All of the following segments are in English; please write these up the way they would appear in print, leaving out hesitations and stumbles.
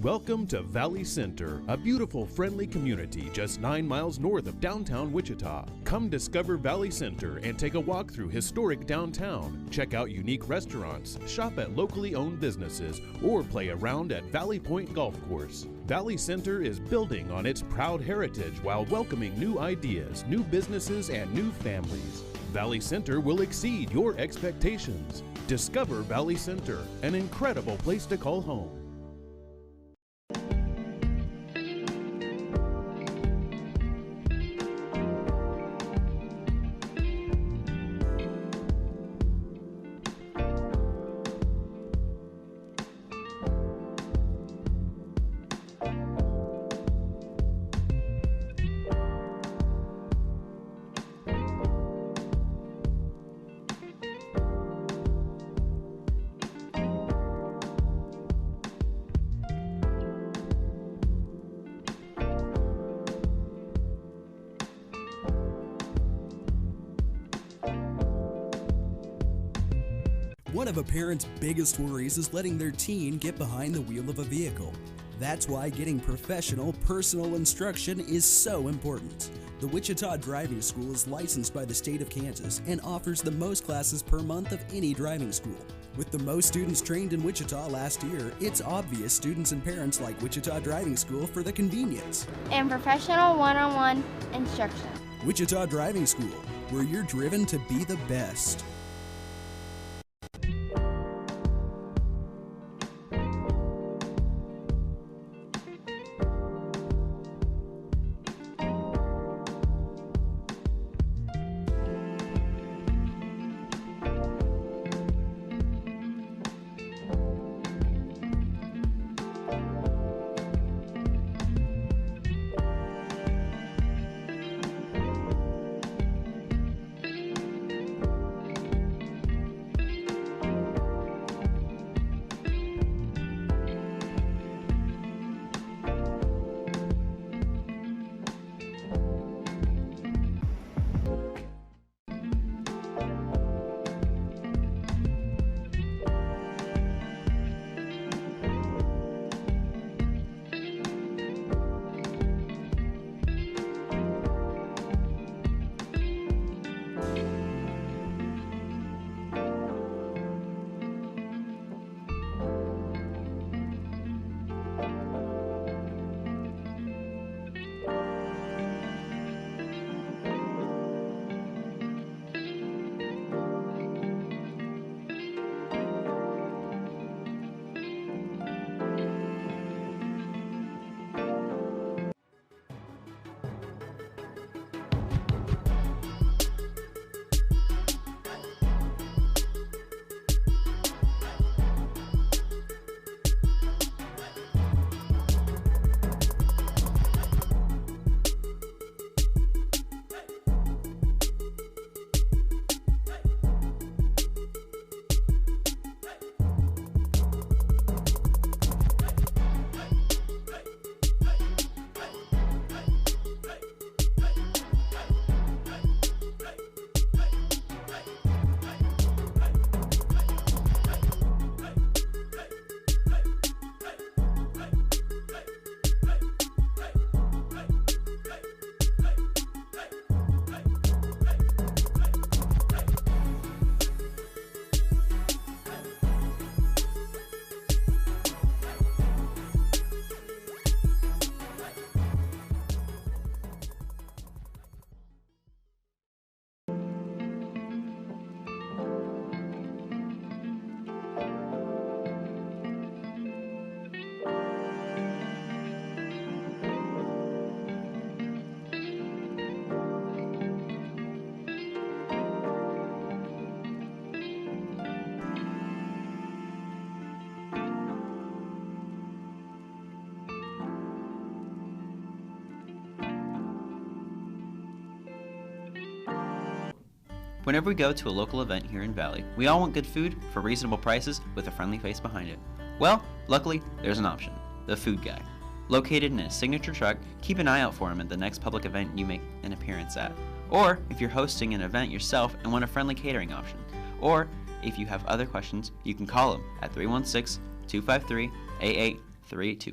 Welcome to Valley Center, a beautiful, friendly community just 9 miles north of downtown Wichita. Come discover Valley Center and take a walk through historic downtown. Check out unique restaurants, shop at locally owned businesses, or play around at Valley Point Golf Course. Valley Center is building on its proud heritage while welcoming new ideas, new businesses, and new families. Valley Center will exceed your expectations. Discover Valley Center, an incredible place to call home. One of a parent's biggest worries is letting their teen get behind the wheel of a vehicle. That's why getting professional, personal instruction is so important. The Wichita Driving School is licensed by the state of Kansas and offers the most classes per month of any driving school. With the most students trained in Wichita last year, it's obvious students and parents like Wichita Driving School for the convenience and professional one-on-one instruction. Wichita Driving School, where you're driven to be the best. Whenever we go to a local event here in Valley, we all want good food for reasonable prices with a friendly face behind it. Well, luckily, there's an option, the Food Guy. Located in his signature truck, keep an eye out for him at the next public event you make an appearance at. Or if you're hosting an event yourself and want a friendly catering option. Or if you have other questions, you can call him at 316-253-8832.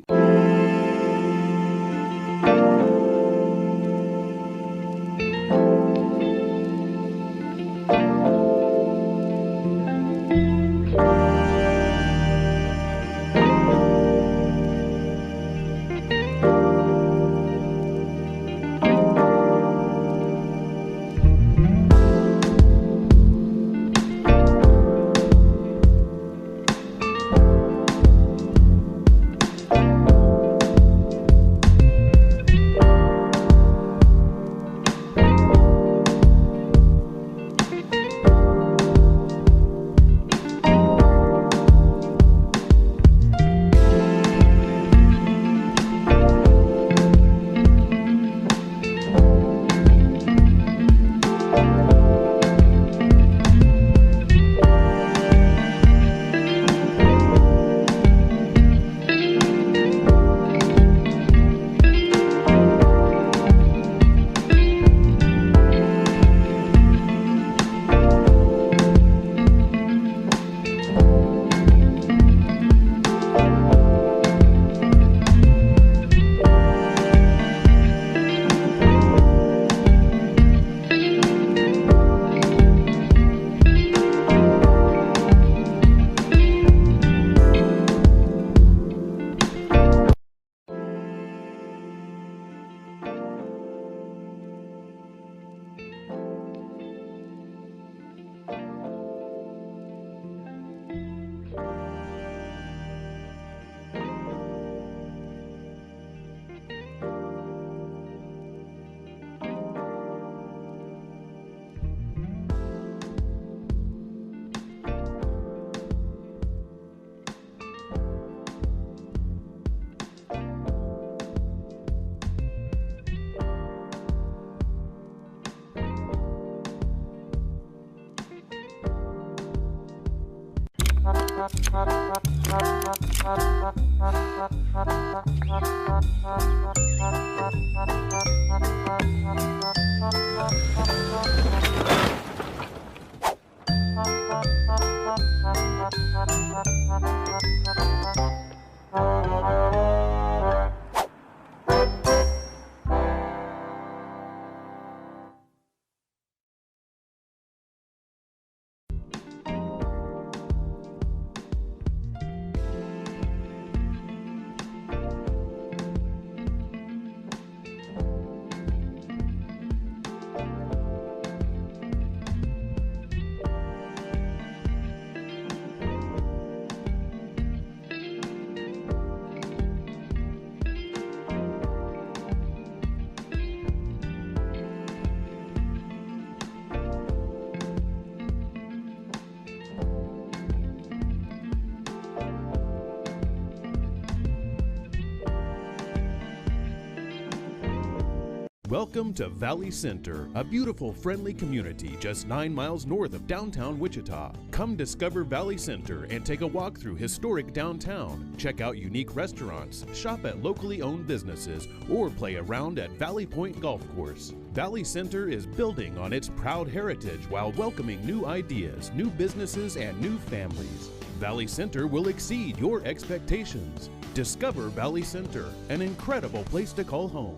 Welcome to Valley Center, a beautiful, friendly community just 9 miles north of downtown Wichita. Come discover Valley Center and take a walk through historic downtown. Check out unique restaurants, shop at locally owned businesses, or play around at Valley Point Golf Course. Valley Center is building on its proud heritage while welcoming new ideas, new businesses, and new families. Valley Center will exceed your expectations. Discover Valley Center, an incredible place to call home.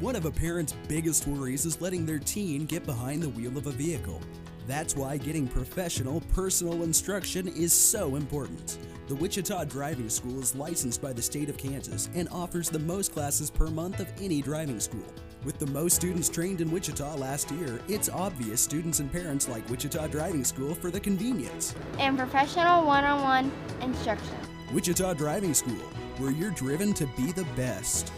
One of a parent's biggest worries is letting their teen get behind the wheel of a vehicle. That's why getting professional, personal instruction is so important. The Wichita Driving School is licensed by the state of Kansas and offers the most classes per month of any driving school. With the most students trained in Wichita last year, it's obvious students and parents like Wichita Driving School for the convenience and professional one-on-one instruction. Wichita Driving School, where you're driven to be the best.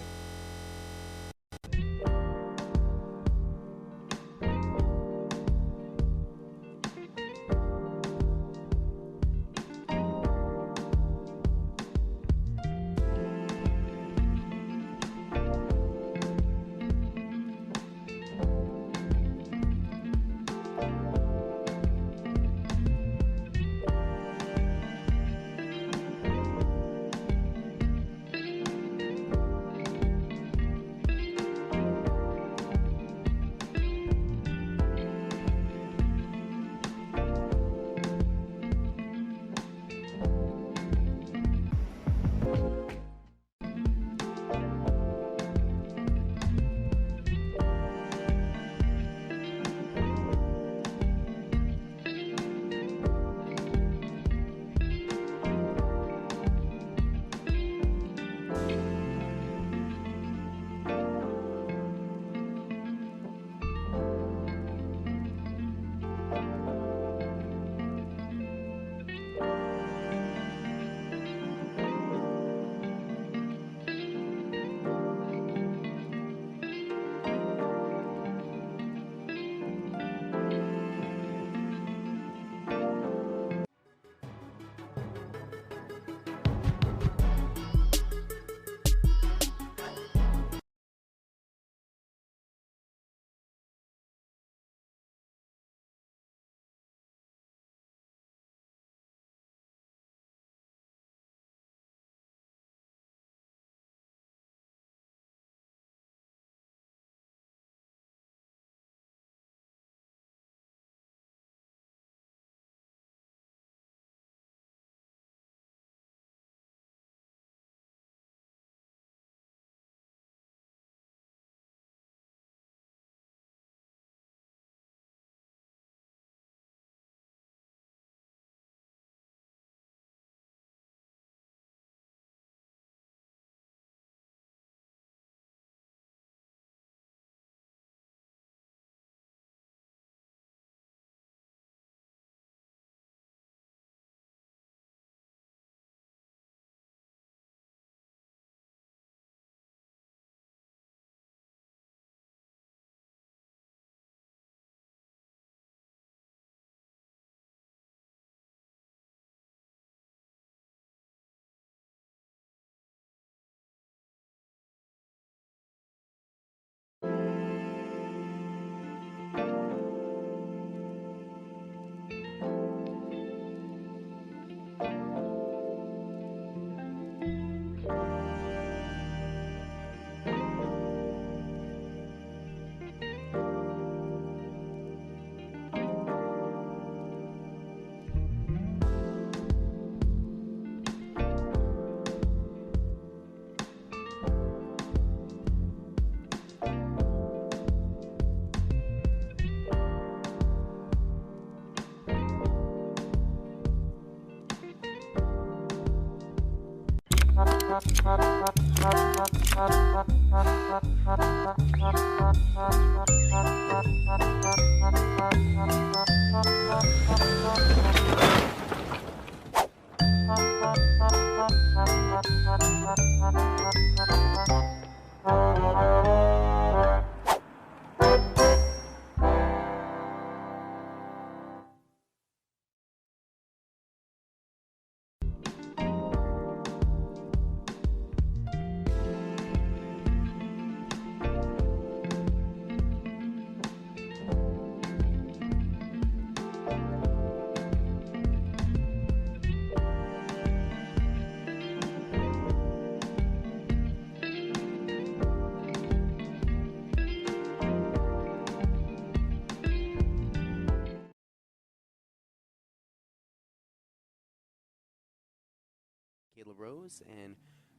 Rose, and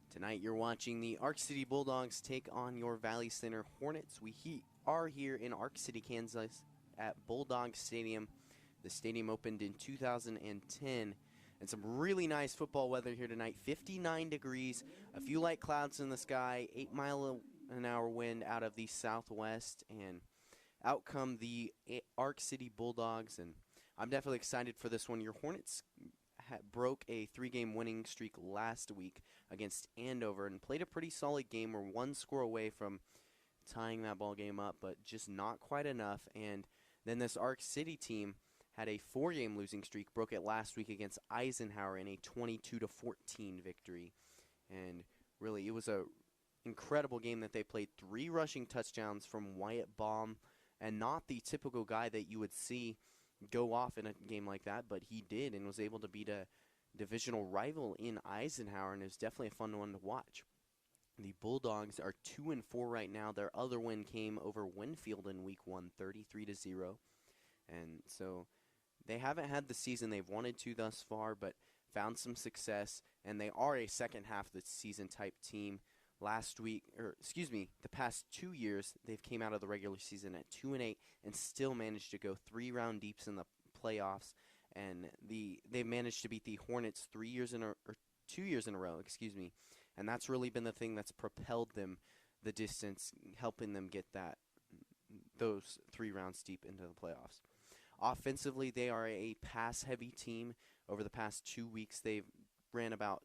tonight you're watching the Ark City Bulldogs take on your Valley Center Hornets. We are here in Ark City, Kansas at Bulldog Stadium. The stadium opened in 2010, and some really nice football weather here tonight. 59 degrees, a few light clouds in the sky, 8-mile-an-hour wind out of the southwest, and out come the Ark City Bulldogs, and I'm definitely excited for this one. Your Hornets broke a 3-game winning streak last week against Andover and played a pretty solid game. We're one score away from tying that ball game up, but just not quite enough. And then this Ark City team had a 4-game losing streak, broke it last week against Eisenhower in a 22-14 victory. And really, it was a incredible game that they played. 3 rushing touchdowns from Wyatt Baum, and not the typical guy that you would see go off in a game like that, but he did and was able to beat a divisional rival in Eisenhower, and it was definitely a fun one to watch. The Bulldogs are 2-4 right now. Their other win came over Winfield in week 1, 33-0. And so they haven't had the season they've wanted to thus far, but found some success, and they are a second half of the season type team. The past 2 years, they've came out of the regular season at 2-8 and still managed to go 3 round deeps in the playoffs. And they've managed to beat the Hornets 2 years in a row, and that's really been the thing that's propelled them the distance, helping them get those 3 rounds deep into the playoffs. Offensively, they are a pass-heavy team. Over the past 2 weeks, they've ran about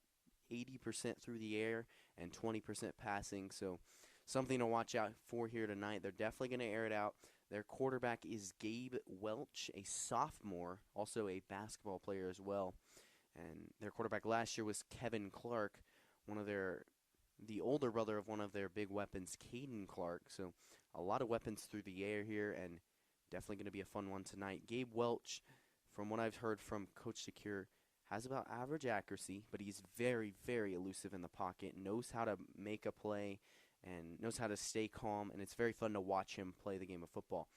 80% through the air and 20% passing, so something to watch out for here tonight. They're definitely going to air it out. Their quarterback is Gabe Welch, a sophomore, also a basketball player as well. And their quarterback last year was Kevin Clark, the older brother of one of their big weapons, Caden Clark. So a lot of weapons through the air here, and definitely going to be a fun one tonight. Gabe Welch, from what I've heard from Coach Secure, has about average accuracy, but he's very, very elusive in the pocket, knows how to make a play, and knows how to stay calm, and it's very fun to watch him play the game of football.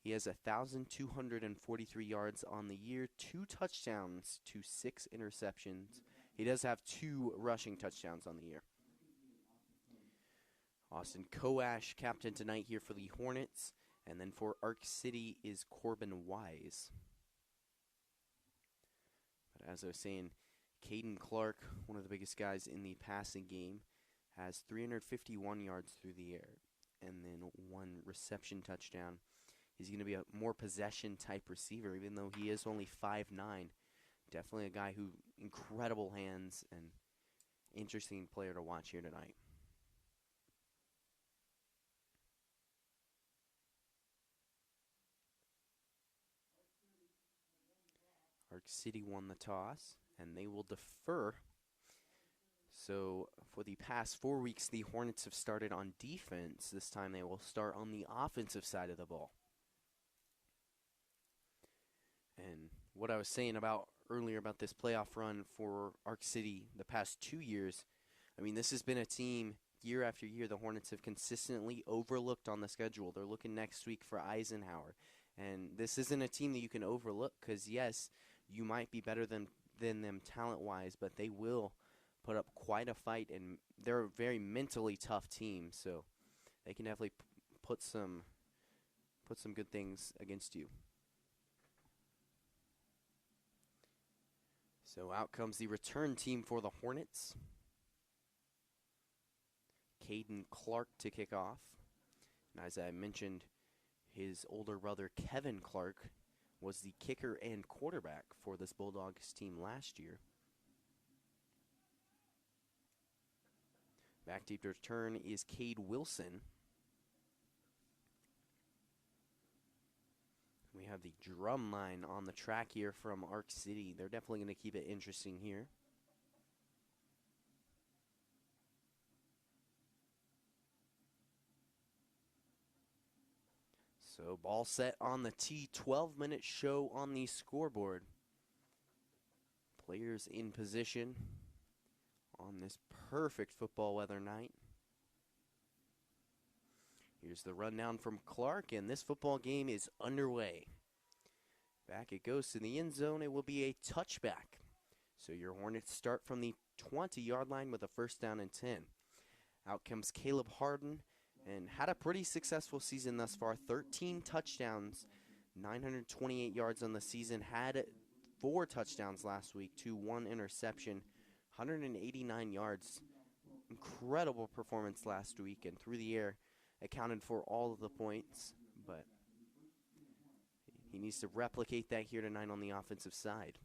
He has 1,243 yards on the year, 2 touchdowns to 6 interceptions. He does have 2 rushing touchdowns on the year. Austin Koash, captain tonight here for the Hornets, and then for Ark City is Corbin Wise. But as I was saying, Caden Clark, one of the biggest guys in the passing game, has 351 yards through the air and then 1 reception touchdown. He's going to be a more possession-type receiver, even though he is only 5'9". Definitely a guy who incredible hands and interesting player to watch here tonight. Ark City won the toss, and they will defer. So for the past 4 weeks, the Hornets have started on defense. This time they will start on the offensive side of the ball. And what I was saying earlier about this playoff run for Ark City the past 2 years, I mean, this has been a team year after year the Hornets have consistently overlooked on the schedule. They're looking next week for Eisenhower. And this isn't a team that you can overlook because, yes, you might be better than them talent-wise, but they will put up quite a fight, and they're a very mentally tough team, so they can definitely put some good things against you. So out comes the return team for the Hornets. Caden Clark to kick off. And as I mentioned, his older brother Kevin Clark was the kicker and quarterback for this Bulldogs team last year. Back deep to return is Cade Wilson. We have the drum line on the track here from Ark City. They're definitely going to keep it interesting here. So ball set on the tee, 12-minute show on the scoreboard. Players in position on this perfect football weather night. Here's the rundown from Clark, and this football game is underway. Back it goes to the end zone. It will be a touchback. So your Hornets start from the 20-yard line with a first down and 10. Out comes Caleb Harden, and had a pretty successful season thus far. 13 touchdowns, 928 yards on the season, had 4 touchdowns last week to 1 interception, 189 yards. Incredible performance last week, and through the air accounted for all of the points, but he needs to replicate that here tonight on the offensive side.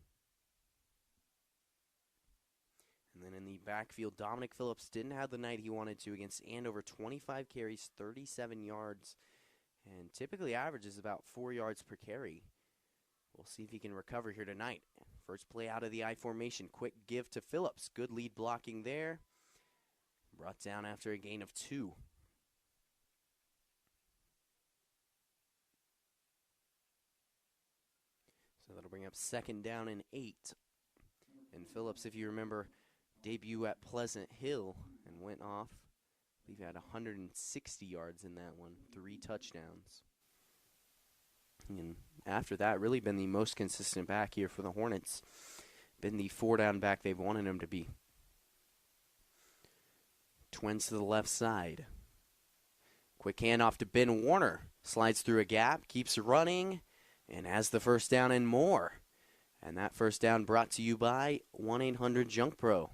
And then in the backfield, Dominic Phillips didn't have the night he wanted to against Andover. 25 carries, 37 yards, and typically averages about 4 yards per carry. We'll see if he can recover here tonight. First play out of the I formation. Quick give to Phillips. Good lead blocking there. Brought down after a gain of 2. So that'll bring up 2nd down and 8. And Phillips, if you remember, debut at Pleasant Hill and went off. I believe he had 160 yards in that one, 3 touchdowns. And after that, really been the most consistent back here for the Hornets. Been the 4-down back they've wanted him to be. Twins to the left side. Quick handoff to Ben Warner. Slides through a gap, keeps running, and has the first down and more. And that first down brought to you by 1-800-JUNK-PRO.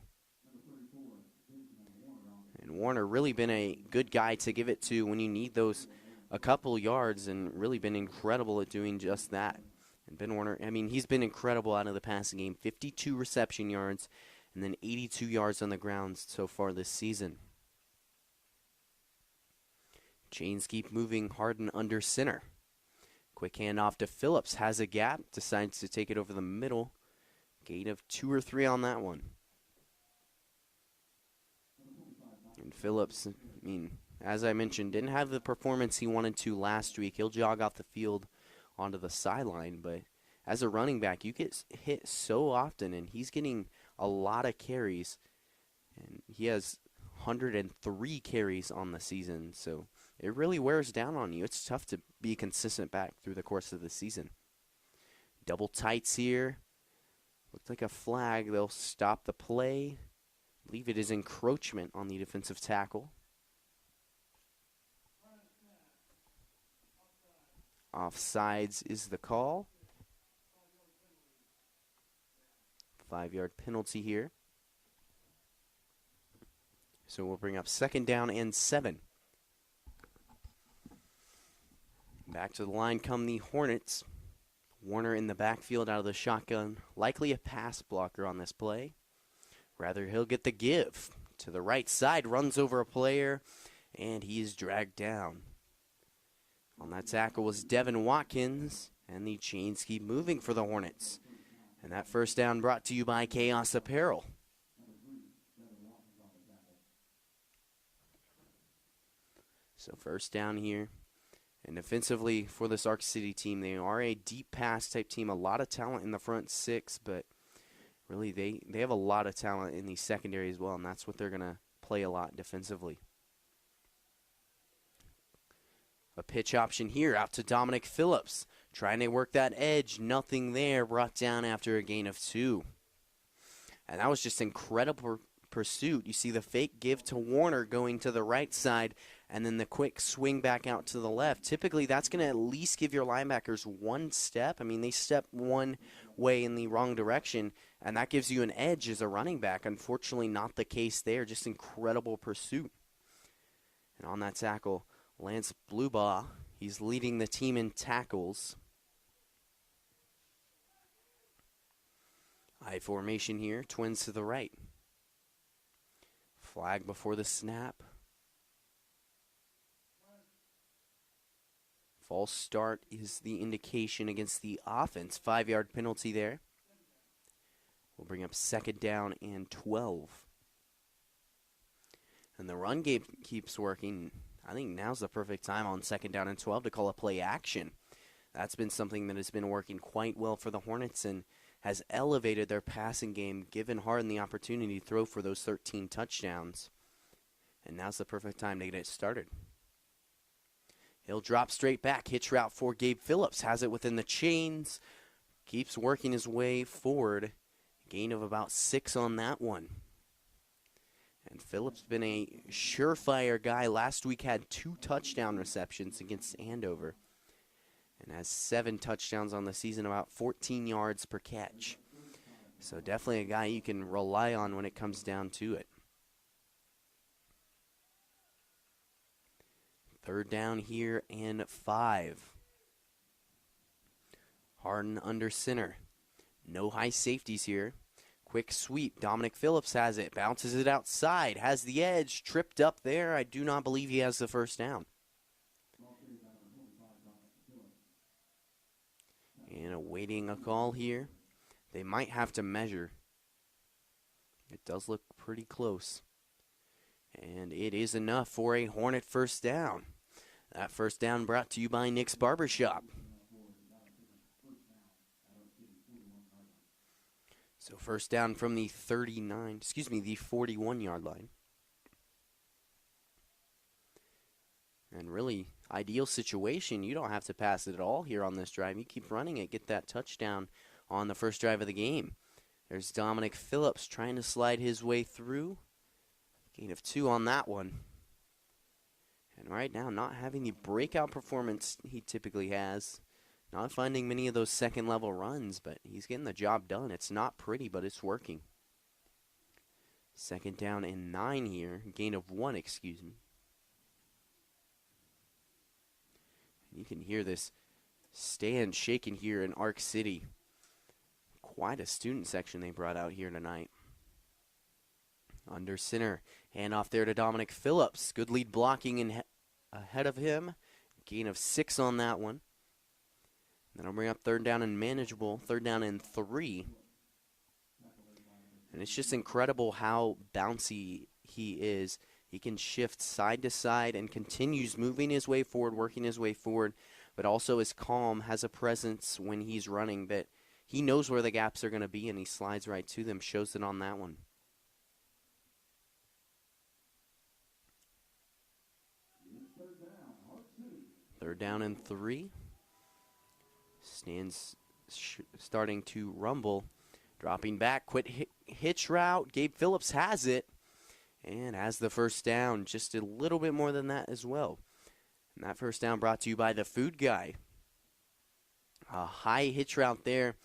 And Warner really been a good guy to give it to when you need those a couple yards, and really been incredible at doing just that. And Ben Warner, I mean, he's been incredible out of the passing game. 52 reception yards and then 82 yards on the ground so far this season. Chains keep moving. Harden under center. Quick handoff to Phillips. Has a gap. Decides to take it over the middle. Gain of 2 or 3 on that one. And Phillips, I mean, as I mentioned, didn't have the performance he wanted to last week. He'll jog off the field onto the sideline, but as a running back, you get hit so often, and he's getting a lot of carries. And he has 103 carries on the season, so it really wears down on you. It's tough to be consistent back through the course of the season. Double tights here. Looks like a flag. They'll stop the play. I believe it is encroachment on the defensive tackle. Offsides is the call. 5-yard penalty here. So we'll bring up 2nd down and 7. Back to the line come the Hornets. Warner in the backfield out of the shotgun. Likely a pass blocker on this play. Rather, he'll get the give. To the right side, runs over a player, and he is dragged down. On that tackle was Devin Watkins, and the chains keep moving for the Hornets. And that first down brought to you by Chaos Apparel. So first down here. And defensively for this Arc City team, they are a deep pass type team. A lot of talent in the front 6, but really they have a lot of talent in the secondary as well, and that's what they're going to play a lot defensively. A pitch option here out to Dominic Phillips. Trying to work that edge. Nothing there. Brought down after a gain of 2. And that was just incredible pursuit. You see the fake give to Warner going to the right side, and then the quick swing back out to the left. Typically, that's going to at least give your linebackers 1 step. I mean, they step 1 way in the wrong direction, and that gives you an edge as a running back. Unfortunately, not the case there. Just incredible pursuit. And on that tackle, Lance Blubaugh, he's leading the team in tackles. I formation here, twins to the right. Flag before the snap. False start is the indication against the offense. 5-yard penalty there. We'll bring up 2nd down and 12. And the run game keeps working. I think now's the perfect time on 2nd down and 12 to call a play action. That's been something that has been working quite well for the Hornets and has elevated their passing game, given Harden the opportunity to throw for those 13 touchdowns. And now's the perfect time to get it started. He'll drop straight back. Hitch route for Gabe Phillips. Has it within the chains. Keeps working his way forward. Gain of about 6 on that one. And Phillips been a surefire guy. Last week had 2 touchdown receptions against Andover. and has 7 touchdowns on the season, about 14 yards per catch. So definitely a guy you can rely on when it comes down to it. 3rd down here and 5. Harden under center. No high safeties here. Quick sweep. Dominic Phillips has it. Bounces it outside. Has the edge. Tripped up there. I do not believe he has the first down. And awaiting a call here. They might have to measure. It does look pretty close. And it is enough for a Hornet first down. That first down brought to you by Nick's Barbershop. So first down from the 41-yard line. And really, ideal situation. You don't have to pass it at all here on this drive. You keep running it, get that touchdown on the first drive of the game. There's Dominic Phillips trying to slide his way through. Gain of 2 on that one. And right now, not having the breakout performance he typically has. Not finding many of those second-level runs, but he's getting the job done. It's not pretty, but it's working. 2nd down and 9 here. Gain of 1, excuse me. You can hear this stand shaking here in Arc City. Quite a student section they brought out here tonight. Under center. Handoff there to Dominic Phillips. Good lead blocking in ahead of him. Gain of 6 on that one. Then I'll bring up 3rd down and manageable. 3rd down and 3. And it's just incredible how bouncy he is. He can shift side to side and continues moving his way forward, working his way forward, but also is calm, has a presence when he's running that he knows where the gaps are going to be, and he slides right to them, shows it on that one. Third down and 3. Stands starting to rumble. Dropping back, quick hitch route. Gabe Phillips has it and has the first down. Just a little bit more than that as well. And that first down brought to you by the food guy. A high hitch route there.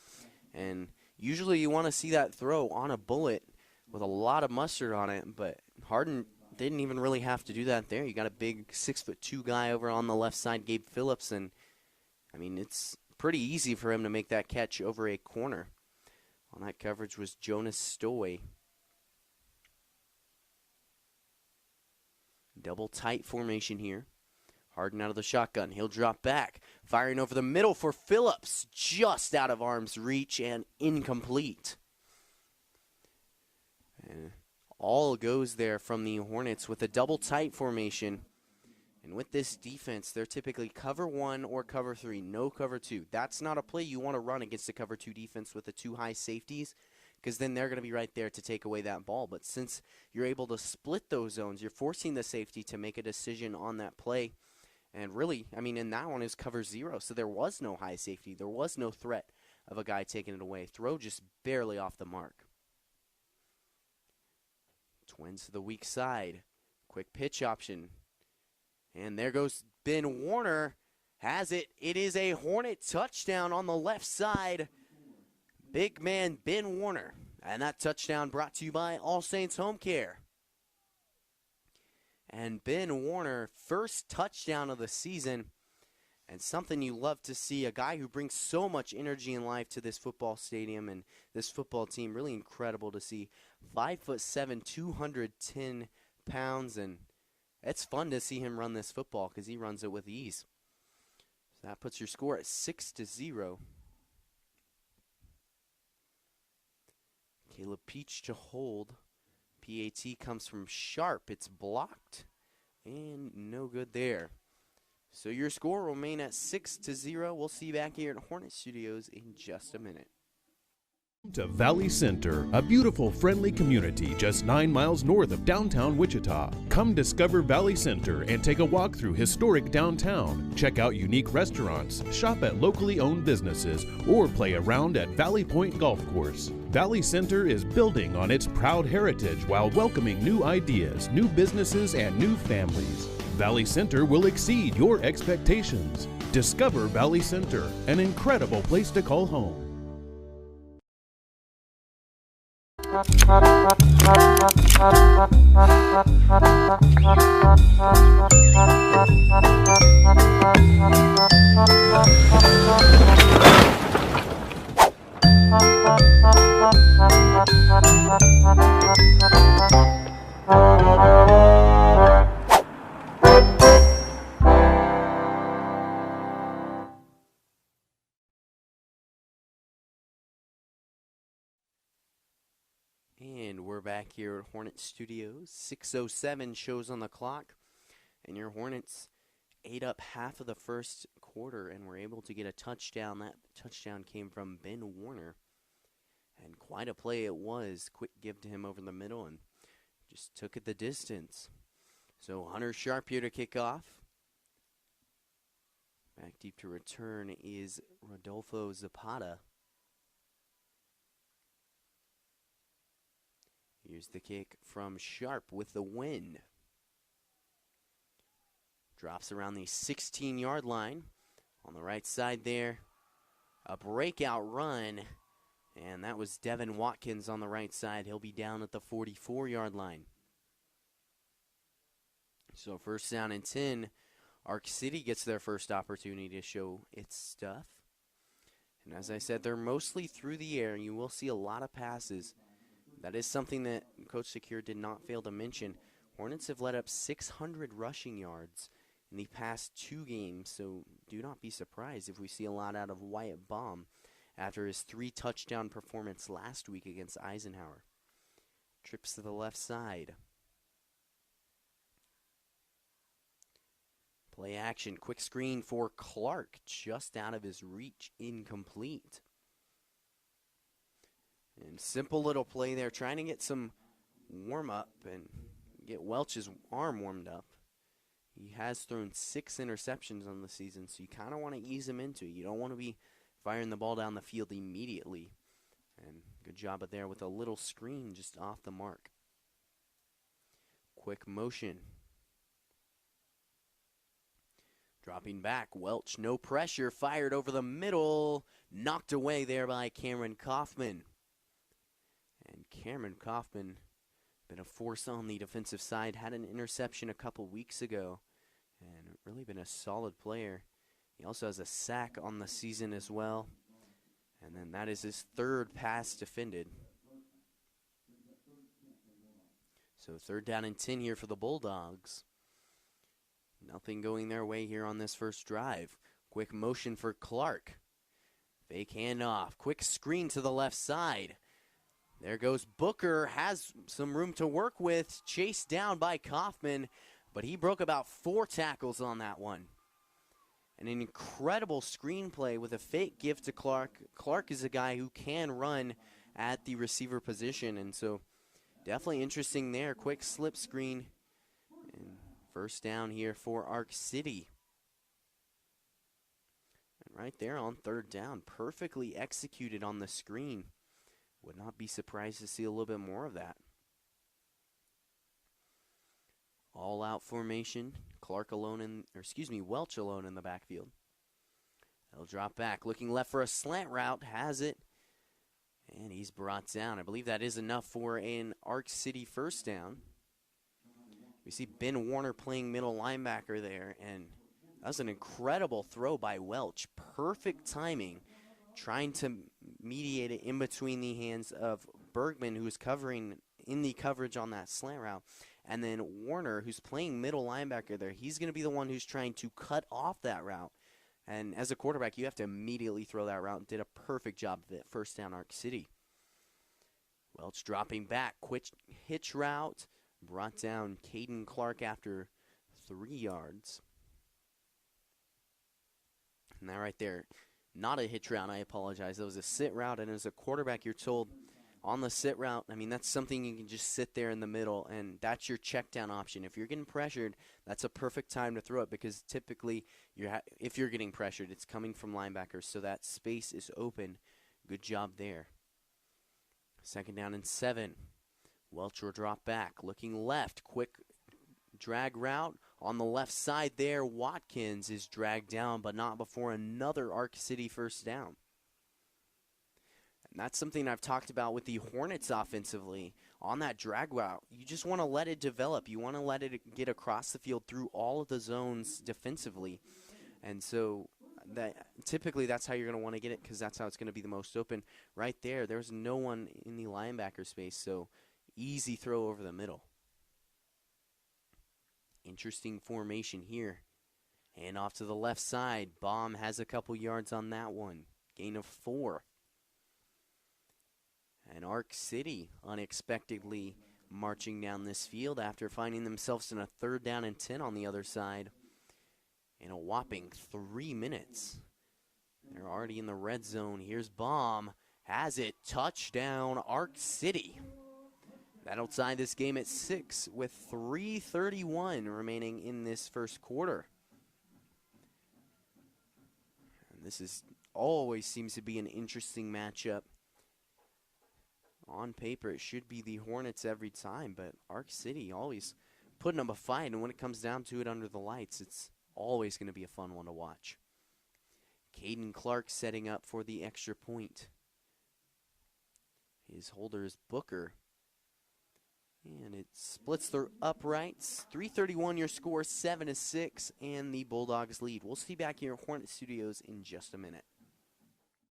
And usually you want to see that throw on a bullet with a lot of mustard on it. But Harden didn't even really have to do that there. You got a big 6'2" guy over on the left side, Gabe Phillips. And, I mean, it's pretty easy for him to make that catch over a corner. On that coverage was Jonas Stoy. Double tight formation here. Harden out of the shotgun. He'll drop back. Firing over the middle for Phillips. Just out of arm's reach and incomplete. And all goes there from the Hornets with a double tight formation. And with this defense, they're typically cover 1 or cover 3, no cover 2. That's not a play you want to run against a cover 2 defense with the 2 high safeties, because then they're going to be right there to take away that ball. But since you're able to split those zones, you're forcing the safety to make a decision on that play. And really, I mean, in that one is cover 0, so there was no high safety. There was no threat of a guy taking it away. Throw just barely off the mark. Twins to the weak side. Quick pitch option. And there goes Ben Warner. Has it. It is a Hornet touchdown on the left side. Big man Ben Warner. And that touchdown brought to you by All Saints Home Care. And Ben Warner, first touchdown of the season. And something you love to see, a guy who brings so much energy and life to this football stadium and this football team. Really incredible to see. 5'7", 210 pounds, and it's fun to see him run this football because he runs it with ease. So that puts your score at 6-0. Caleb Peach to hold. PAT comes from Sharp. It's blocked. And no good there. So your score will remain at 6-0. We'll see you back here at Hornet Studios in just a minute. To Valley Center, a beautiful, friendly community just 9 miles north of downtown Wichita. Come discover Valley Center and take a walk through historic downtown. Check out unique restaurants, shop at locally owned businesses, or play around at Valley Point Golf Course. Valley Center is building on its proud heritage while welcoming new ideas, new businesses, and new families. Valley Center will exceed your expectations. Discover Valley Center, an incredible place to call home. And we're back here at Hornets Studios. 6:07 shows on the clock. And your Hornets ate up half of the first quarter and were able to get a touchdown. That touchdown came from Ben Warner. And quite a play it was. Quick give to him over the middle and just took it the distance. So Hunter Sharp here to kick off. Back deep to return is Rodolfo Zapata. Here's the kick from Sharp with the win. Drops around the 16-yard line. On the right side there, a breakout run. And that was Devin Watkins on the right side. He'll be down at the 44-yard line. So first down and 10. Ark City gets their first opportunity to show its stuff. And as I said, they're mostly through the air. You will see a lot of passes. That is something that Coach Secure did not fail to mention. Hornets have let up 600 rushing yards in the past 2 games, so do not be surprised if we see a lot out of Wyatt Baum after his 3-touchdown performance last week against Eisenhower. Trips to the left side. Play action, quick screen for Clark, just out of his reach, incomplete. And simple little play there, trying to get some warm-up and get Welch's arm warmed up. He has thrown 6 interceptions on the season, so you kind of want to ease him into it. You don't want to be firing the ball down the field immediately. And good job of there with a little screen just off the mark. Quick motion. Dropping back, Welch, no pressure, fired over the middle, knocked away there by Cameron Kaufman. And Cameron Kaufman, been a force on the defensive side, had an interception a couple weeks ago, and really been a solid player. He also has a sack on the season as well, and then that is his 3rd pass defended. So 3rd down and 10 here for the Bulldogs. Nothing going their way here on this first drive. Quick motion for Clark. Fake handoff. Quick screen to the left side. There goes Booker, has some room to work with, chased down by Kaufman, but he broke about 4 tackles on that one. And an incredible screenplay with a fake give to Clark. Clark is a guy who can run at the receiver position, and so definitely interesting there. Quick slip screen, and first down here for Ark City. And right there on 3rd down, perfectly executed on the screen. Would not be surprised to see a little bit more of that. All out formation. Welch alone in the backfield. He'll drop back. Looking left for a slant route. Has it. And he's brought down. I believe that is enough for an Ark City first down. We see Ben Warner playing middle linebacker there. And that was an incredible throw by Welch. Perfect timing. Trying to mediate it in between the hands of Bergman, who's covering in the coverage on that slant route. And then Warner, who's playing middle linebacker there, he's going to be the one who's trying to cut off that route. And as a quarterback, you have to immediately throw that route. Did a perfect job of it. First down, Ark City. Welch dropping back. Quick hitch route. Brought down Caden Clark after 3 yards. And that right there, not a hitch route, I apologize. That was a sit route, and as a quarterback, you're told on the sit route, I mean, that's something you can just sit there in the middle, and that's your check down option. If you're getting pressured, that's a perfect time to throw it because typically, if you're getting pressured, it's coming from linebackers, so that space is open. Good job there. 2nd down and 7. Welch will drop back. Looking left. Quick drag route. On the left side there, Watkins is dragged down, but not before another Arc City first down. And that's something I've talked about with the Hornets offensively. On that drag route, you just want to let it develop. You want to let it get across the field through all of the zones defensively. And so typically that's how you're going to want to get it, because that's how it's going to be the most open. Right there, there's no one in the linebacker space, so easy throw over the middle. Interesting formation here. And off to the left side. Baum has a couple yards on that one. Gain of 4. And Arc City unexpectedly marching down this field after finding themselves in a 3rd down and 10 on the other side in a whopping 3 minutes. They're already in the red zone. Here's Baum. Has it. Touchdown, Arc City. That'll tie this game at 6 with 3:31 remaining in this first quarter. And this always seems to be an interesting matchup. On paper, it should be the Hornets every time, but Arc City always putting up a fight, and when it comes down to it under the lights, it's always going to be a fun one to watch. Caden Clark setting up for the extra point. His holder is Booker. And it splits the uprights. 3:31 your score, 7-6, and the Bulldogs lead. We'll see you back here at Hornet Studios in just a minute.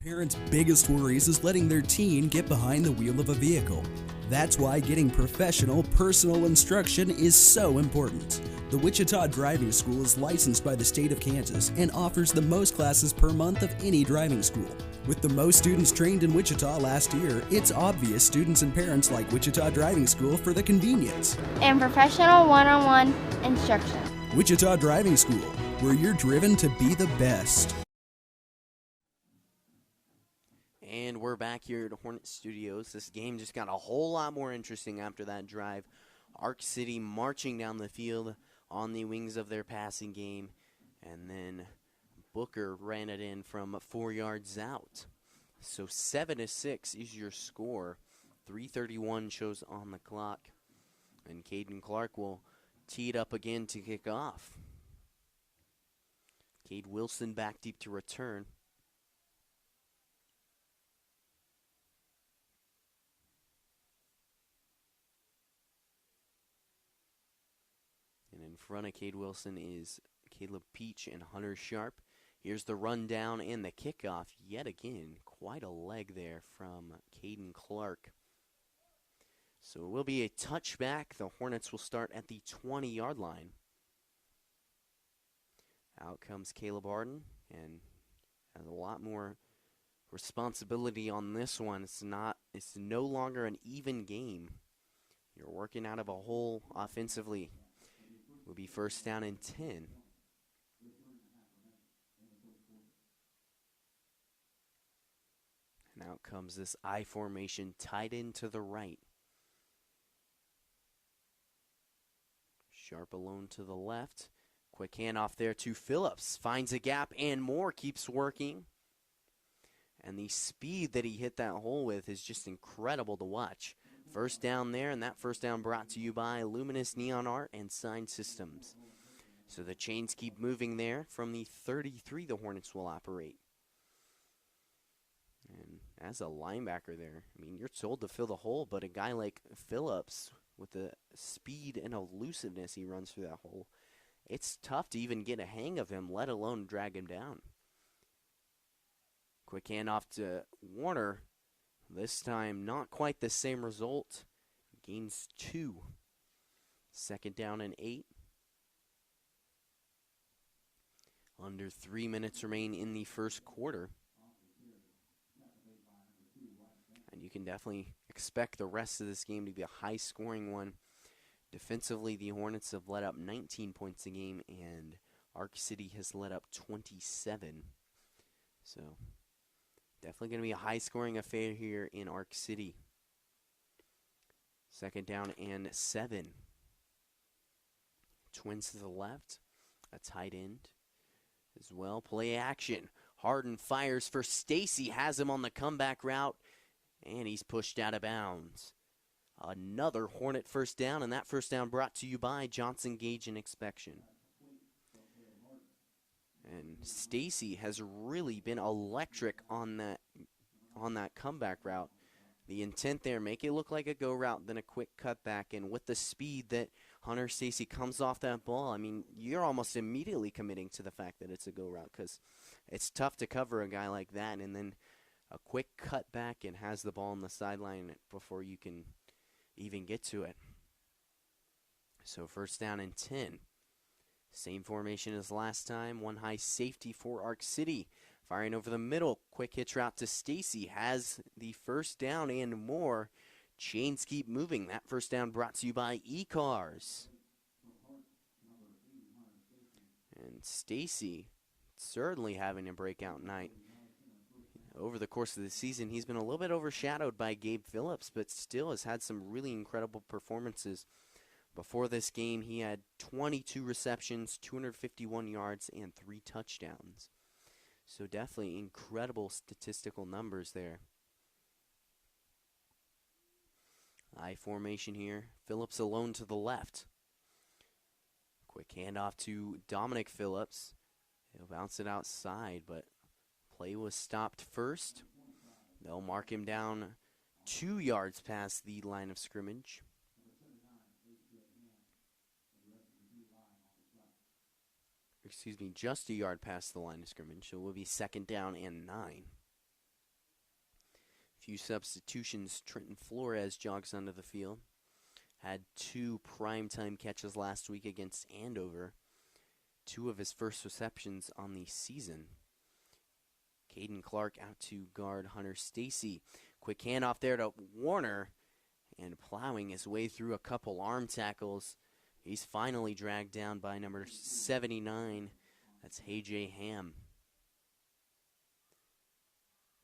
Parents' biggest worries is letting their teen get behind the wheel of a vehicle. That's why getting professional, personal instruction is so important. The Wichita Driving School is licensed by the state of Kansas and offers the most classes per month of any driving school. With the most students trained in Wichita last year, it's obvious students and parents like Wichita Driving School for the convenience and professional one-on-one instruction. Wichita Driving School, where you're driven to be the best. And we're back here at Hornet Studios. This game just got a whole lot more interesting after that drive. Arc City marching down the field on the wings of their passing game. And then Booker ran it in from 4 yards out. So 7-6 is your score. 3:31 shows on the clock. And Caden Clark will tee it up again to kick off. Cade Wilson back deep to return. And in front of Cade Wilson is Caleb Peach and Hunter Sharp. Here's the rundown and the kickoff. Yet again, quite a leg there from Caden Clark. So it will be a touchback. The Hornets will start at the 20-yard line. Out comes Caleb Arden, and has a lot more responsibility on this one. It's no longer an even game. You're working out of a hole offensively. It will be 1st down and 10. And out comes this I formation, tight end to the right. Sharp alone to the left. Quick handoff there to Phillips. Finds a gap and more. Keeps working. And the speed that he hit that hole with is just incredible to watch. 1st down there, and that 1st down brought to you by Luminous Neon Art and Sign Systems. So the chains keep moving there. From the 33, the Hornets will operate. And as a linebacker there, I mean, you're told to fill the hole, but a guy like Phillips, with the speed and elusiveness he runs through that hole, it's tough to even get a hang of him, let alone drag him down. Quick handoff to Warner. This time, not quite the same result. Gains 2. 2nd down and 8. Under 3 minutes remain in the first quarter. And you can definitely expect the rest of this game to be a high-scoring one. Defensively, the Hornets have let up 19 points a game, and Arc City has let up 27. So definitely going to be a high-scoring affair here in Arc City. 2nd down and 7. Twins to the left. A tight end as well. Play action. Harden fires for Stacy. Has him on the comeback route. And he's pushed out of bounds. Another Hornet 1st down. And that 1st down brought to you by Johnson Gauge and Inspection. And Stacy has really been electric on that comeback route. The intent there, make it look like a go route, then a quick cutback. And with the speed that Hunter Stacy comes off that ball, I mean, you're almost immediately committing to the fact that it's a go route, because it's tough to cover a guy like that. And then a quick cutback and has the ball on the sideline before you can even get to it. So first down and 10. Same formation as last time. One high safety for Arc City. Firing over the middle. Quick hitch route to Stacy. Has the first down and more. Chains keep moving. That first down brought to you by E-Cars. And Stacy certainly having a breakout night. Over the course of the season, he's been a little bit overshadowed by Gabe Phillips, but still has had some really incredible performances. Before this game, he had 22 receptions, 251 yards, and 3 touchdowns. So definitely incredible statistical numbers there. I formation here. Phillips alone to the left. Quick handoff to Dominic Phillips. He'll bounce it outside, but play was stopped first. They'll mark him down 2 yards past the line of scrimmage. Excuse me, just a yard past the line of scrimmage, so it will be second down and 9. Few substitutions. Trenton Flores jogs onto the field. Had 2 primetime catches last week against Andover. 2 of his first receptions on the season. Caden Clark out to guard Hunter Stacy. Quick handoff there to Warner, and plowing his way through a couple arm tackles. He's finally dragged down by number 79. That's AJ Ham.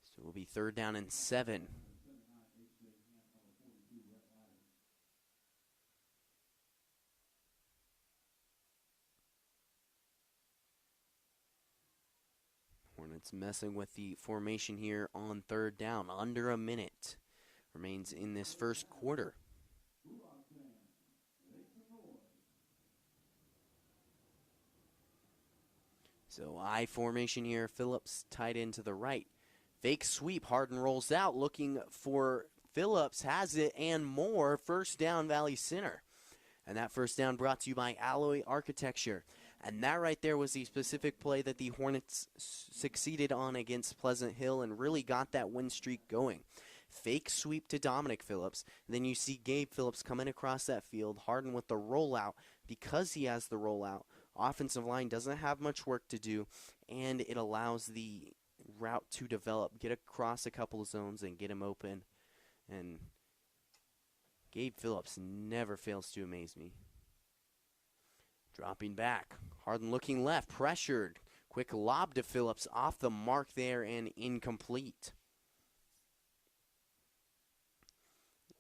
So it will be third down and 7. Hornets messing with the formation here on third down. Under a minute remains in this first quarter. So I formation here. Phillips tight end to the right. Fake sweep. Harden rolls out looking for Phillips. Has it and more. First down, Valley Center. And that first down brought to you by Alloy Architecture. And that right there was the specific play that the Hornets succeeded on against Pleasant Hill and really got that win streak going. Fake sweep to Dominic Phillips. Then you see Gabe Phillips coming across that field. Harden with the rollout. Because he has the rollout, offensive line doesn't have much work to do, and it allows the route to develop, get across a couple of zones, and get him open. And Gabe Phillips never fails to amaze me. Dropping back. Harden looking left, pressured. Quick lob to Phillips, off the mark there and incomplete.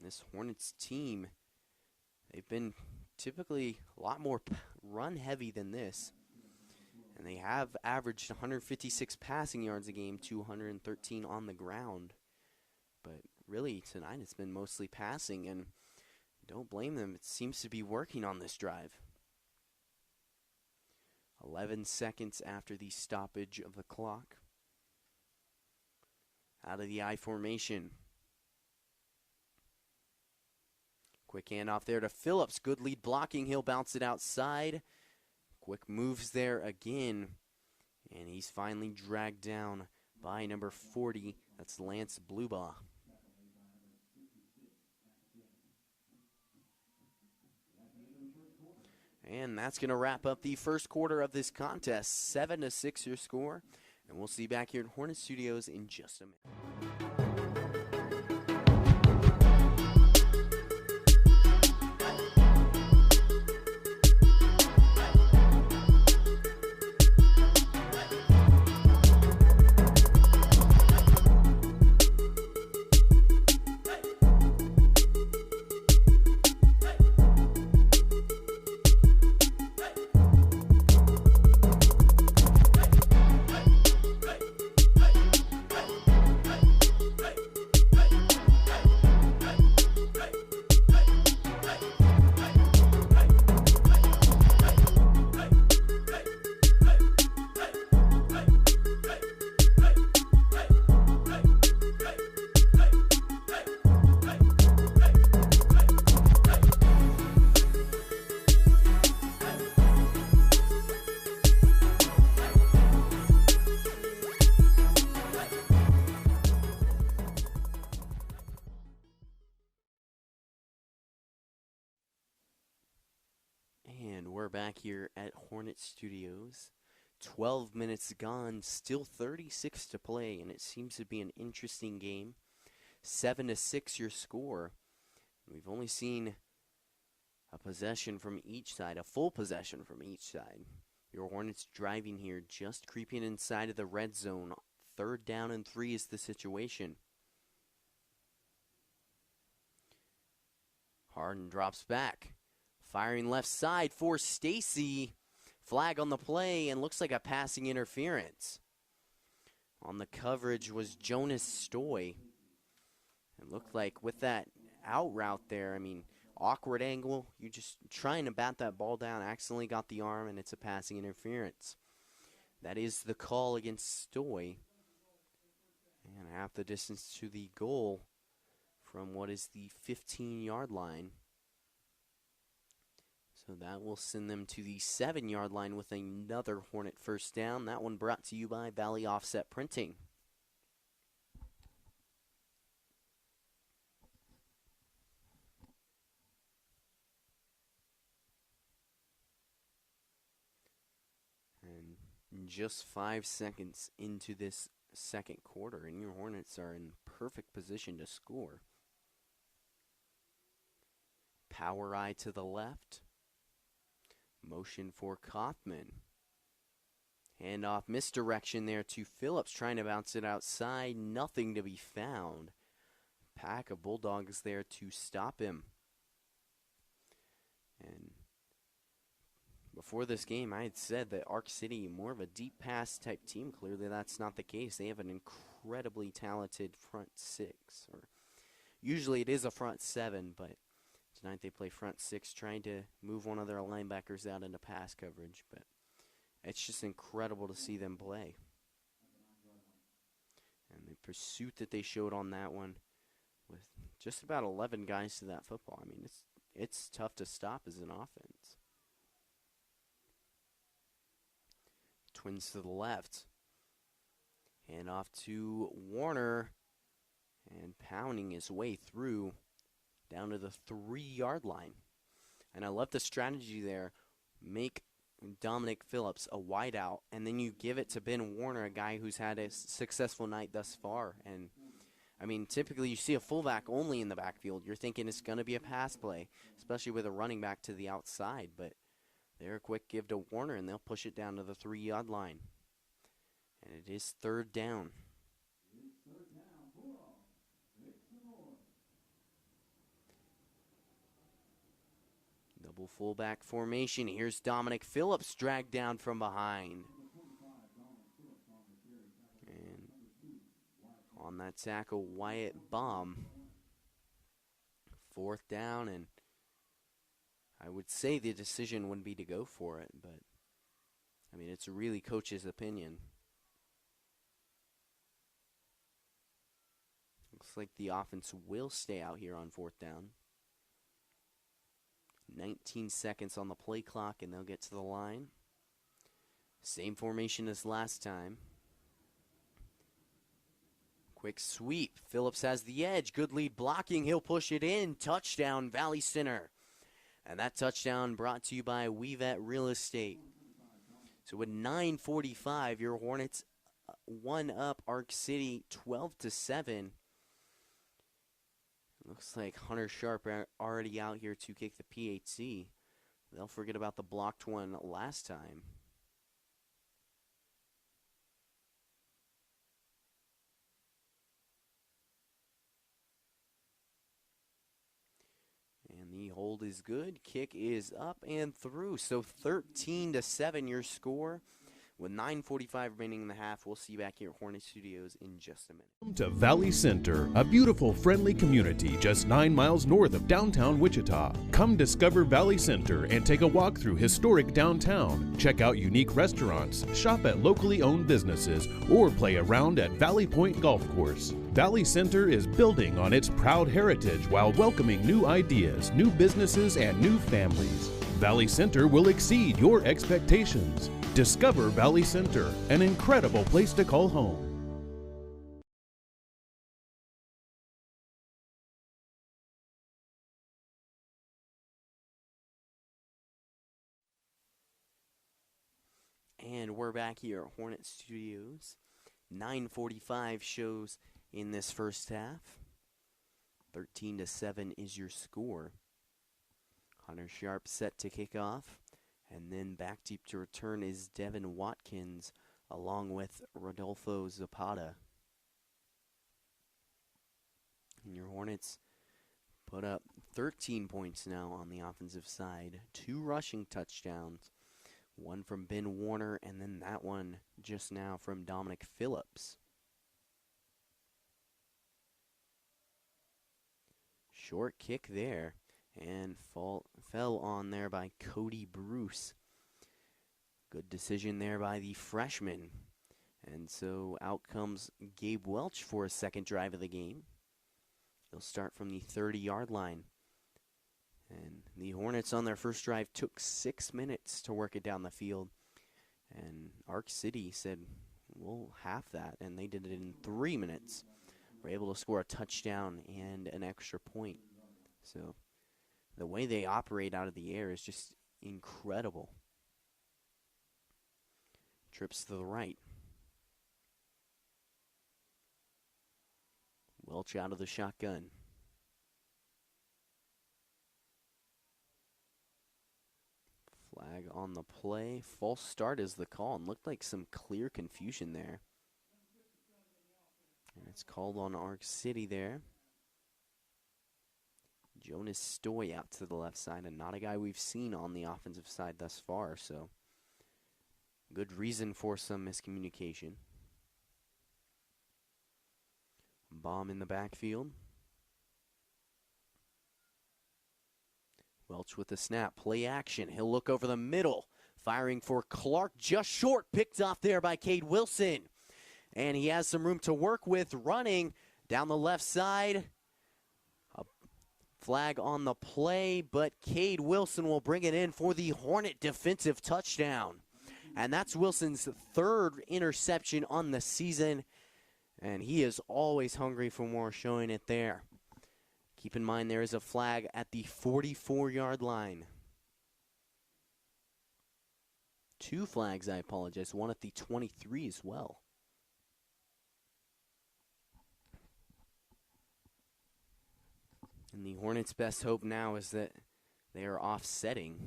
This Hornets team, they've been typically a lot more run heavy than this. And they have averaged 156 passing yards a game, 213 on the ground. But really, tonight it's been mostly passing, and don't blame them. It seems to be working on this drive. 11 seconds after the stoppage of the clock. Out of the I formation. Quick handoff there to Phillips. Good lead blocking. He'll bounce it outside. Quick moves there again. And he's finally dragged down by number 40. That's Lance Blubaugh. And that's going to wrap up the first quarter of this contest. 7-6 your score. And we'll see you back here at Hornet Studios in just a minute. are back here at Hornet Studios. 12 minutes gone, still 36 to play, and it seems to be an interesting game. 7-6 your score. We've only seen a possession from each side, a full possession from each side. Your Hornets driving here, just creeping inside of the red zone. 3rd down and 3 is the situation. Harden drops back. Firing left side for Stacy. Flag on the play, and looks like a passing interference. On the coverage was Jonas Stoy. It looked like with that out route there, I mean, awkward angle. You're just trying to bat that ball down, accidentally got the arm, and it's a passing interference. That is the call against Stoy. And half the distance to the goal from what is the 15-yard line. So that will send them to the 7-yard line with another Hornet first down. That one brought to you by Valley Offset Printing. And just 5 seconds into this second quarter, and your Hornets are in perfect position to score. Power eye to the left. Motion for Kaufman. Handoff, misdirection there to Phillips, trying to bounce it outside. Nothing to be found. Pack of Bulldogs there to stop him. And before this game, I had said that Arc City, more of a deep pass type team. Clearly that's not the case. They have an incredibly talented front 6. Or usually it is a front 7, but tonight they play front 6, trying to move one of their linebackers out into pass coverage. But it's just incredible to see them play. And the pursuit that they showed on that one with just about 11 guys to that football. I mean, it's tough to stop as an offense. Twins to the left. Hand off to Warner. And pounding his way through down to the 3-yard line. And I love the strategy there. Make Dominic Phillips a wideout, and then you give it to Ben Warner, a guy who's had a successful night thus far. And, I mean, typically you see a fullback only in the backfield. You're thinking it's going to be a pass play, especially with a running back to the outside. But they're a quick give to Warner, and they'll push it down to the 3-yard line. And it is 3rd down. Double fullback formation. Here's Dominic Phillips dragged down from behind. And on that tackle, Wyatt Baum. 4th down, and I would say the decision would be to go for it, but I mean, it's really coach's opinion. Looks like the offense will stay out here on 4th down. 19 seconds on the play clock, and they'll get to the line. Same formation as last time. Quick sweep. Phillips has the edge. Good lead blocking. He'll push it in. Touchdown, Valley Center. And that touchdown brought to you by Wevet Real Estate. So with 9:45, your Hornets one up Arc City 12-7. Looks like Hunter Sharp already out here to kick the PAT. They'll forget about the blocked one last time. And the hold is good. Kick is up and through. So 13-7 your score. With 9:45 remaining in the half, we'll see you back here at Hornet Studios in just a minute. Welcome to Valley Center, a beautiful, friendly community just 9 miles north of downtown Wichita. Come discover Valley Center and take a walk through historic downtown. Check out unique restaurants, shop at locally owned businesses, or play around at Valley Point Golf Course. Valley Center is building on its proud heritage while welcoming new ideas, new businesses, and new families. Valley Center will exceed your expectations. Discover Valley Center, an incredible place to call home. And we're back here at Hornet Studios. 9:45 shows in this first half. 13-7 is your score. Hunter Sharp set to kick off. And then back deep to return is Devin Watkins along with Rodolfo Zapata. And your Hornets put up 13 points now on the offensive side. 2 rushing touchdowns. One from Ben Warner, and then that one just now from Dominic Phillips. Short kick there, and fell on there by Cody Bruce. Good decision there by the freshman. And so out comes Gabe Welch for a second drive of the game. He'll start from the 30-yard line. And the Hornets on their first drive took 6 minutes to work it down the field. And Ark City said, we'll half that. And they did it in 3 minutes. Were able to score a touchdown and an extra point. So the way they operate out of the air is just incredible. Trips to the right. Welch out of the shotgun. Flag on the play. False start is the call, and looked like some clear confusion there. And it's called on Ark City there. Jonas Stoy out to the left side, and not a guy we've seen on the offensive side thus far, so good reason for some miscommunication. Bomb in the backfield. Welch with the snap, play action. He'll look over the middle, firing for Clark, just short, picked off there by Cade Wilson. And he has some room to work with, running down the left side. A flag on the play, but Cade Wilson will bring it in for the Hornet defensive touchdown. And that's Wilson's 3rd interception on the season, and he is always hungry for more, showing it there. Keep in mind there is a flag at the 44-yard line. 2 flags, I apologize. One at the 23 as well. And the Hornets' best hope now is that they are offsetting,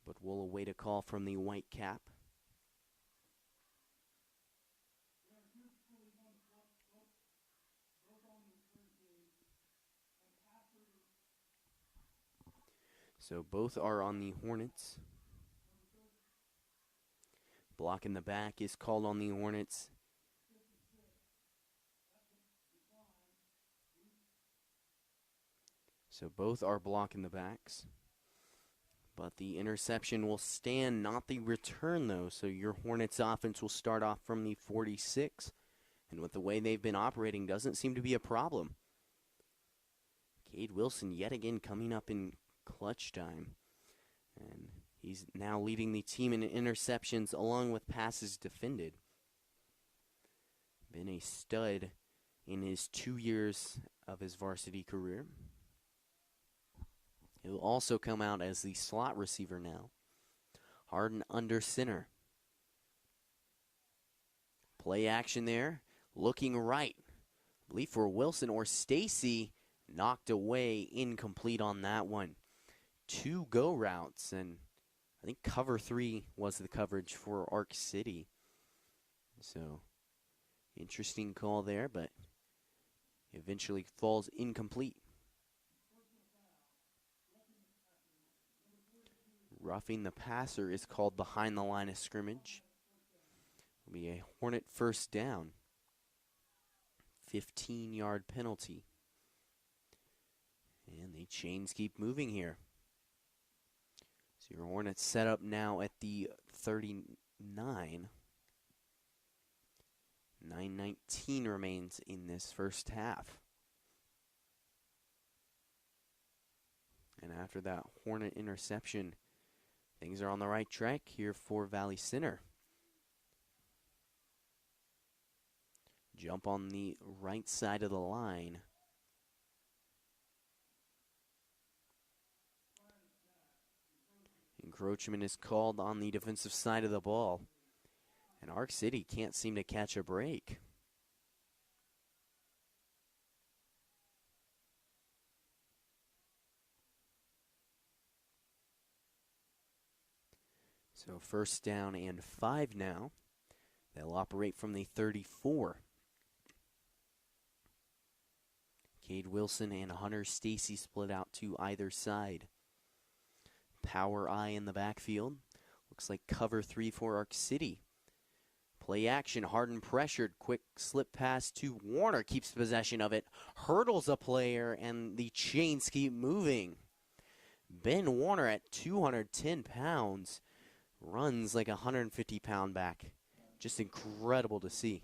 but we'll await a call from the white cap. So both are on the Hornets. Block in the back is called on the Hornets. So both are blocking the backs. But the interception will stand, not the return, though. So your Hornets offense will start off from the 46. And with the way they've been operating, doesn't seem to be a problem. Cade Wilson yet again coming up in clutch time. And he's now leading the team in interceptions along with passes defended. Been a stud in his 2 years of his varsity career. He'll also come out as the slot receiver now. Harden under center. Play action there. Looking right. I believe for Wilson or Stacy. Knocked away, incomplete on that one. 2 go routes, and I think cover 3 was the coverage for Ark City. So, interesting call there, but eventually falls incomplete. Roughing the passer is called behind the line of scrimmage. It'll be a Hornet first down. 15-yard penalty. And the chains keep moving here. So your Hornets set up now at the 39. 9:19 remains in this first half. And after that Hornet interception, things are on the right track here for Valley Center. Jump on the right side of the line. Encroachment is called on the defensive side of the ball. And Arc City can't seem to catch a break. So first down and 5 now. They'll operate from the 34. Cade Wilson and Hunter Stacy split out to either side. Power I in the backfield. Looks like cover 3 for Arc City. Play action, Harden pressured. Quick slip pass to Warner. Keeps possession of it. Hurdles a player, and the chains keep moving. Ben Warner at 210 pounds. Runs like a 150-pound back. Just incredible to see.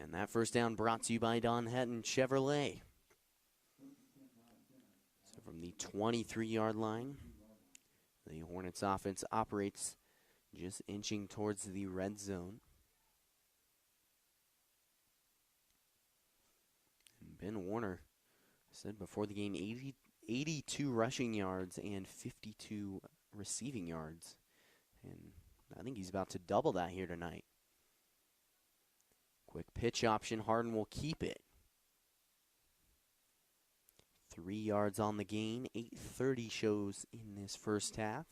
And that first down brought to you by Don Hetton Chevrolet. So from the 23-yard line, the Hornets offense operates just inching towards the red zone. And Ben Warner, I said before the game, 82 rushing yards and 52 receiving yards. And I think he's about to double that here tonight. Quick pitch option. Harden will keep it. 3 yards on the gain. 8:30 shows in this first half.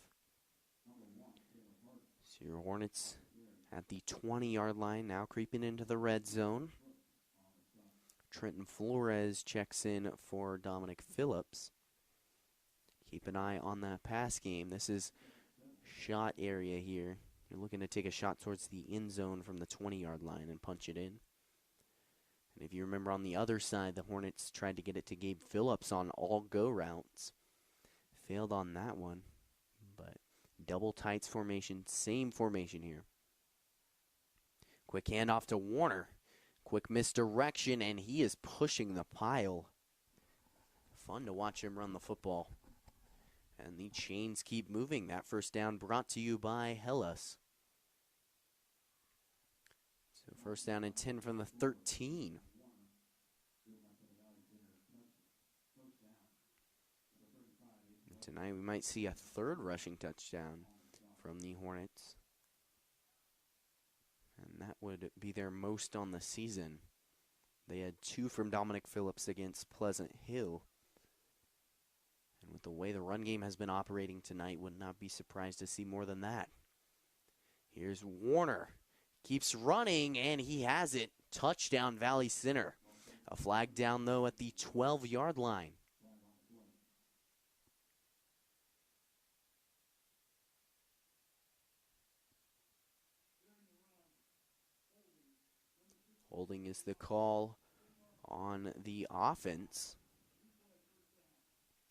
So your Hornets at the 20-yard line, now creeping into the red zone. Trenton Flores checks in for Dominic Phillips. Keep an eye on that pass game. This is shot area here. You're looking to take a shot towards the end zone from the 20-yard line and punch it in. And if you remember on the other side, the Hornets tried to get it to Gabe Phillips on all go routes. Failed on that one. But double tights formation, same formation here. Quick handoff to Warner. Quick misdirection, and he is pushing the pile. Fun to watch him run the football. And the chains keep moving. That first down brought to you by Hellas. So first down and 10 from the 13. And tonight we might see a third rushing touchdown from the Hornets. And that would be their most on the season. They had 2 from Dominic Phillips against Pleasant Hill. And with the way the run game has been operating tonight, would not be surprised to see more than that. Here's Warner. Keeps running, and he has it. Touchdown, Valley Center. A flag down, though, at the 12-yard line. Holding is the call on the offense.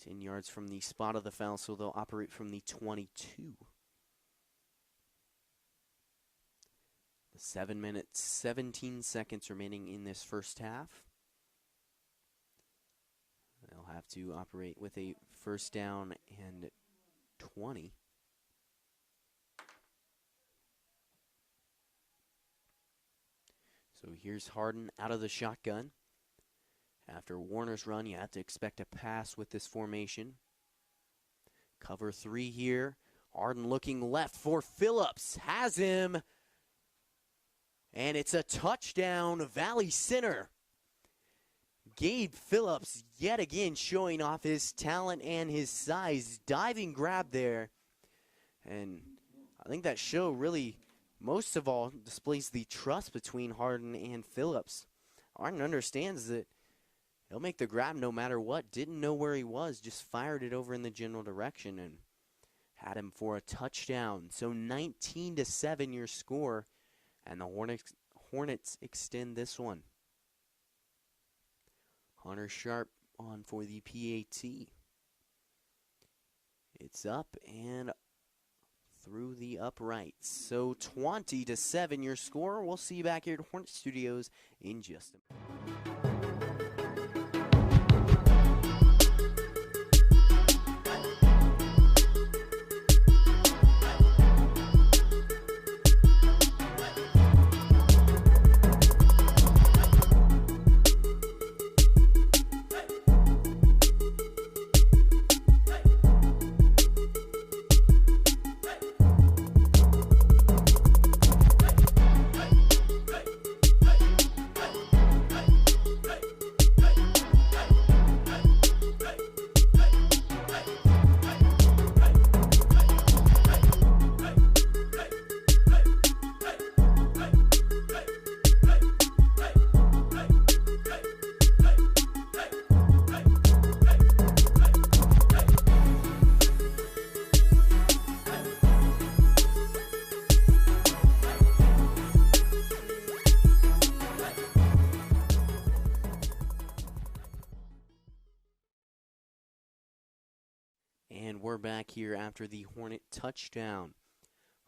10 yards from the spot of the foul, so they'll operate from the 22. 7 minutes, 17 seconds remaining in this first half. They'll have to operate with a first down and 20. So here's Harden out of the shotgun. After Warner's run, you have to expect a pass with this formation. Cover 3 here. Harden looking left for Phillips. Has him. And it's a touchdown, Valley Center. Gabe Phillips yet again showing off his talent and his size. Diving grab there. And I think that show really, most of all, displays the trust between Harden and Phillips. Harden understands that he'll make the grab no matter what. Didn't know where he was. Just fired it over in the general direction and had him for a touchdown. So 19-7 your score. And the Hornets extend this one. Hunter Sharp on for the PAT. It's up and through the uprights. So 20-7 your score. We'll see you back here at Hornet Studios in just a minute. And we're back here after the Hornet touchdown.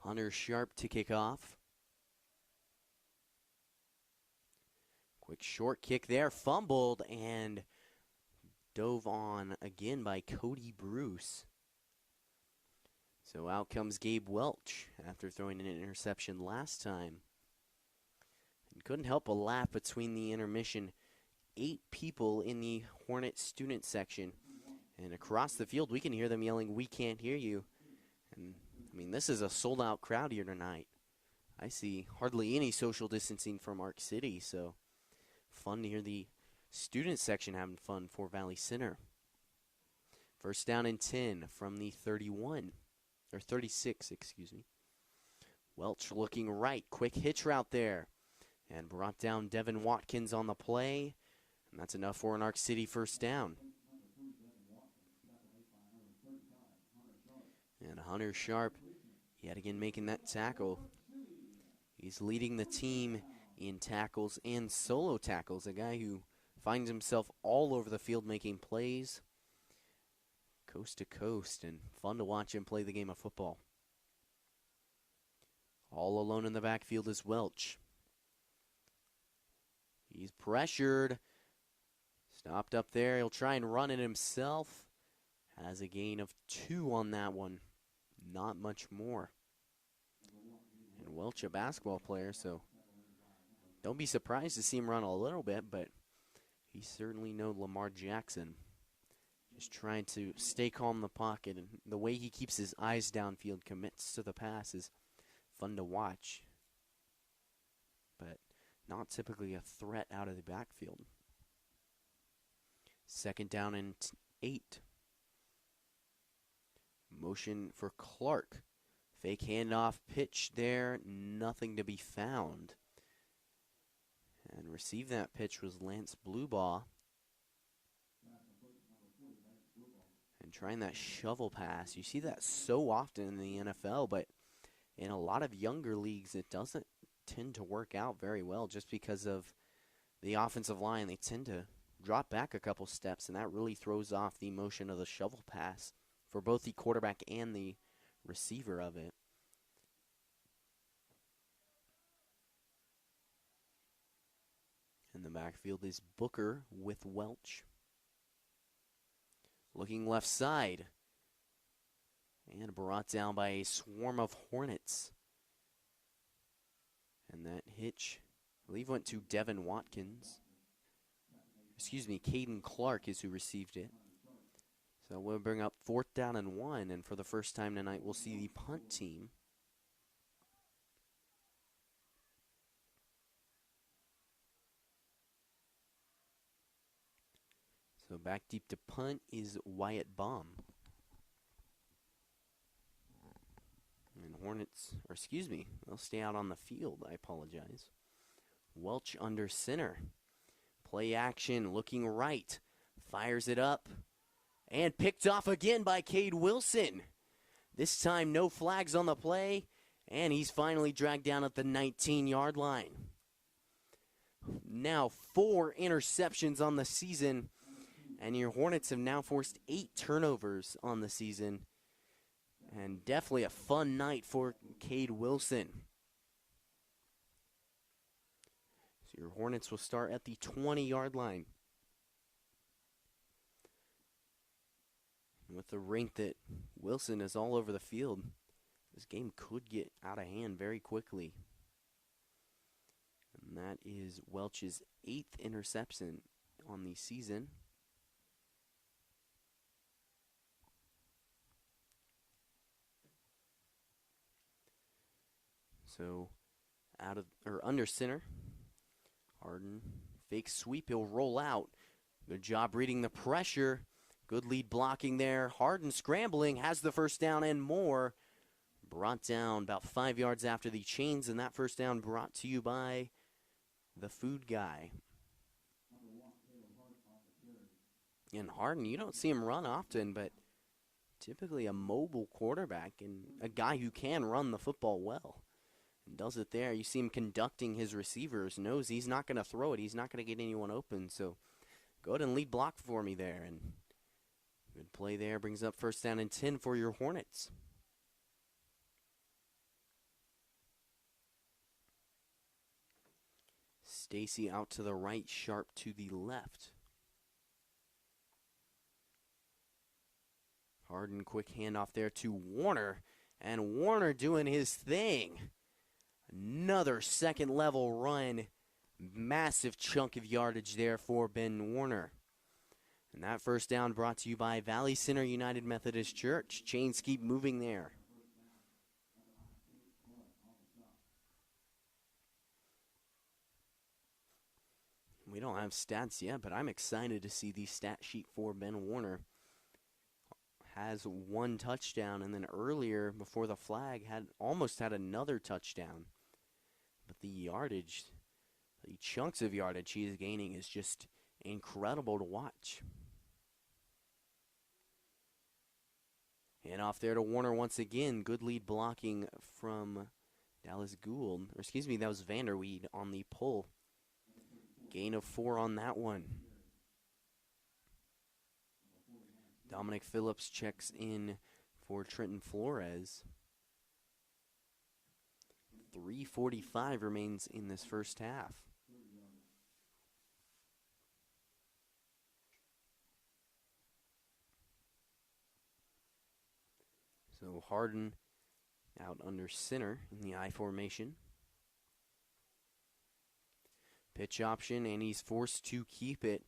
Hunter Sharp to kick off. Quick short kick there, fumbled and dove on again by Cody Bruce. So out comes Gabe Welch after throwing an interception last time. And couldn't help but laugh between the intermission. 8 people in the Hornet student section. And across the field, we can hear them yelling, "We can't hear you." And, I mean, this is a sold-out crowd here tonight. I see hardly any social distancing from Arc City, so fun to hear the student section having fun for Valley Center. First down and 10 from the 31, or 36, excuse me. Welch looking right, quick hitch route there, and brought down Devin Watkins on the play, and that's enough for an Arc City first down. And Hunter Sharp, yet again making that tackle. He's leading the team in tackles and solo tackles, a guy who finds himself all over the field making plays, coast to coast, and fun to watch him play the game of football. All alone in the backfield is Welch. He's pressured. Stopped up there. He'll try and run it himself. Has a gain of 2 on that one. Not much more. And Welch, a basketball player, so don't be surprised to see him run a little bit, but he's certainly no Lamar Jackson. Just trying to stay calm in the pocket, and the way he keeps his eyes downfield, commits to the pass, is fun to watch. But not typically a threat out of the backfield. Second down and 8. Motion for Clark. Fake handoff pitch there. Nothing to be found. And receive that pitch was Lance Bluebaugh. And trying that shovel pass. You see that so often in the NFL, but in a lot of younger leagues it doesn't tend to work out very well just because of the offensive line. They tend to drop back a couple steps, and that really throws off the motion of the shovel pass for both the quarterback and the receiver of it. In the backfield is Booker with Welch. Looking left side. And brought down by a swarm of Hornets. And that hitch, I believe, went to Devin Watkins. Excuse me, Caden Clark is who received it. So we'll bring up 4th down and 1, and for the first time tonight, we'll see the punt team. So back deep to punt is Wyatt Baum. And Hornets, or excuse me, they'll stay out on the field. I apologize. Welch under center. Play action, looking right. Fires it up. And picked off again by Cade Wilson. This time no flags on the play. And he's finally dragged down at the 19-yard line. Now 4 interceptions on the season. And your Hornets have now forced 8 turnovers on the season. And definitely a fun night for Cade Wilson. So your Hornets will start at the 20-yard line. With the rink that Wilson is all over the field, this game could get out of hand very quickly. And that is Welch's 8th interception on the season. So under center, Harden, fake sweep, he'll roll out. Good job reading the pressure. Good lead blocking there. Harden scrambling, has the first down and more. Brought down about 5 yards after the chains, and that first down brought to you by the food guy. And Harden, you don't see him run often, but typically a mobile quarterback and a guy who can run the football well. And does it there. You see him conducting his receivers, knows he's not going to throw it. He's not going to get anyone open, so go ahead and lead block for me there. And Good play there. Brings up first down and 10 for your Hornets. Stacy out to the right, Sharp to the left. Harden, quick handoff there to Warner. And Warner doing his thing. Another second level run. Massive chunk of yardage there for Ben Warner. And that first down brought to you by Valley Center United Methodist Church. Chains keep moving there. We don't have stats yet, but I'm excited to see the stat sheet for Ben Warner. Has one touchdown, and then earlier, before the flag, almost had another touchdown. But the yardage, the chunks of yardage he is gaining is just incredible to watch. And off there to Warner once again. Good lead blocking from Dallas Gould. Or excuse me, that was Vanderweed on the pull. Gain of 4 on that one. Dominic Phillips checks in for Trenton Flores. 3:45 remains in this first half. So Harden out under center in the I formation. Pitch option, and he's forced to keep it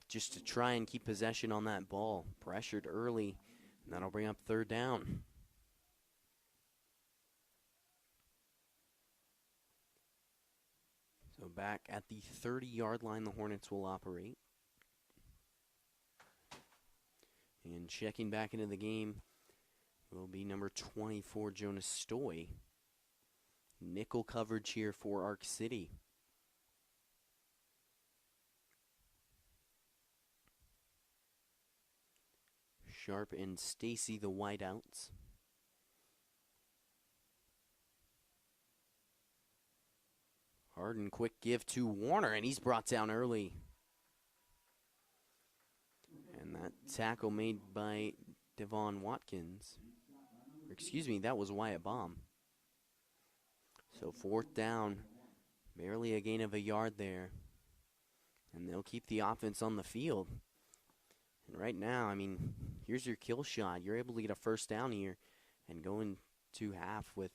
just to try and keep possession on that ball. Pressured early, and that'll bring up third down. So back at the 30-yard line, the Hornets will operate. And checking back into the game will be number 24, Jonas Stoy. Nickel coverage here for Arc City. Sharp and Stacy, the wideouts. Harden, quick give to Warner, and he's brought down early. And that tackle made by Devon Watkins. Excuse me, that was Wyatt Baum. So fourth down, barely a gain of a yard there. And they'll keep the offense on the field. And right now, I mean, here's your kill shot. You're able to get a first down here and go into half with,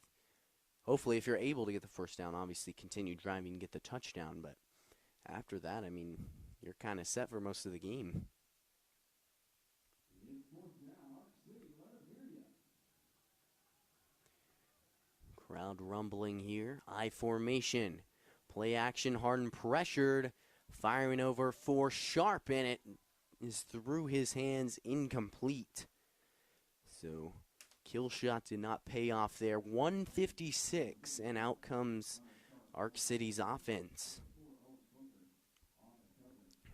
hopefully, if you're able to get the first down, obviously continue driving and get the touchdown. But after that, I mean, you're kind of set for most of the game. Crowd rumbling here. I formation. Play action. Harden pressured. Firing over for Sharp, and it is through his hands, incomplete. So kill shot did not pay off there. 156, and out comes Arc City's offense.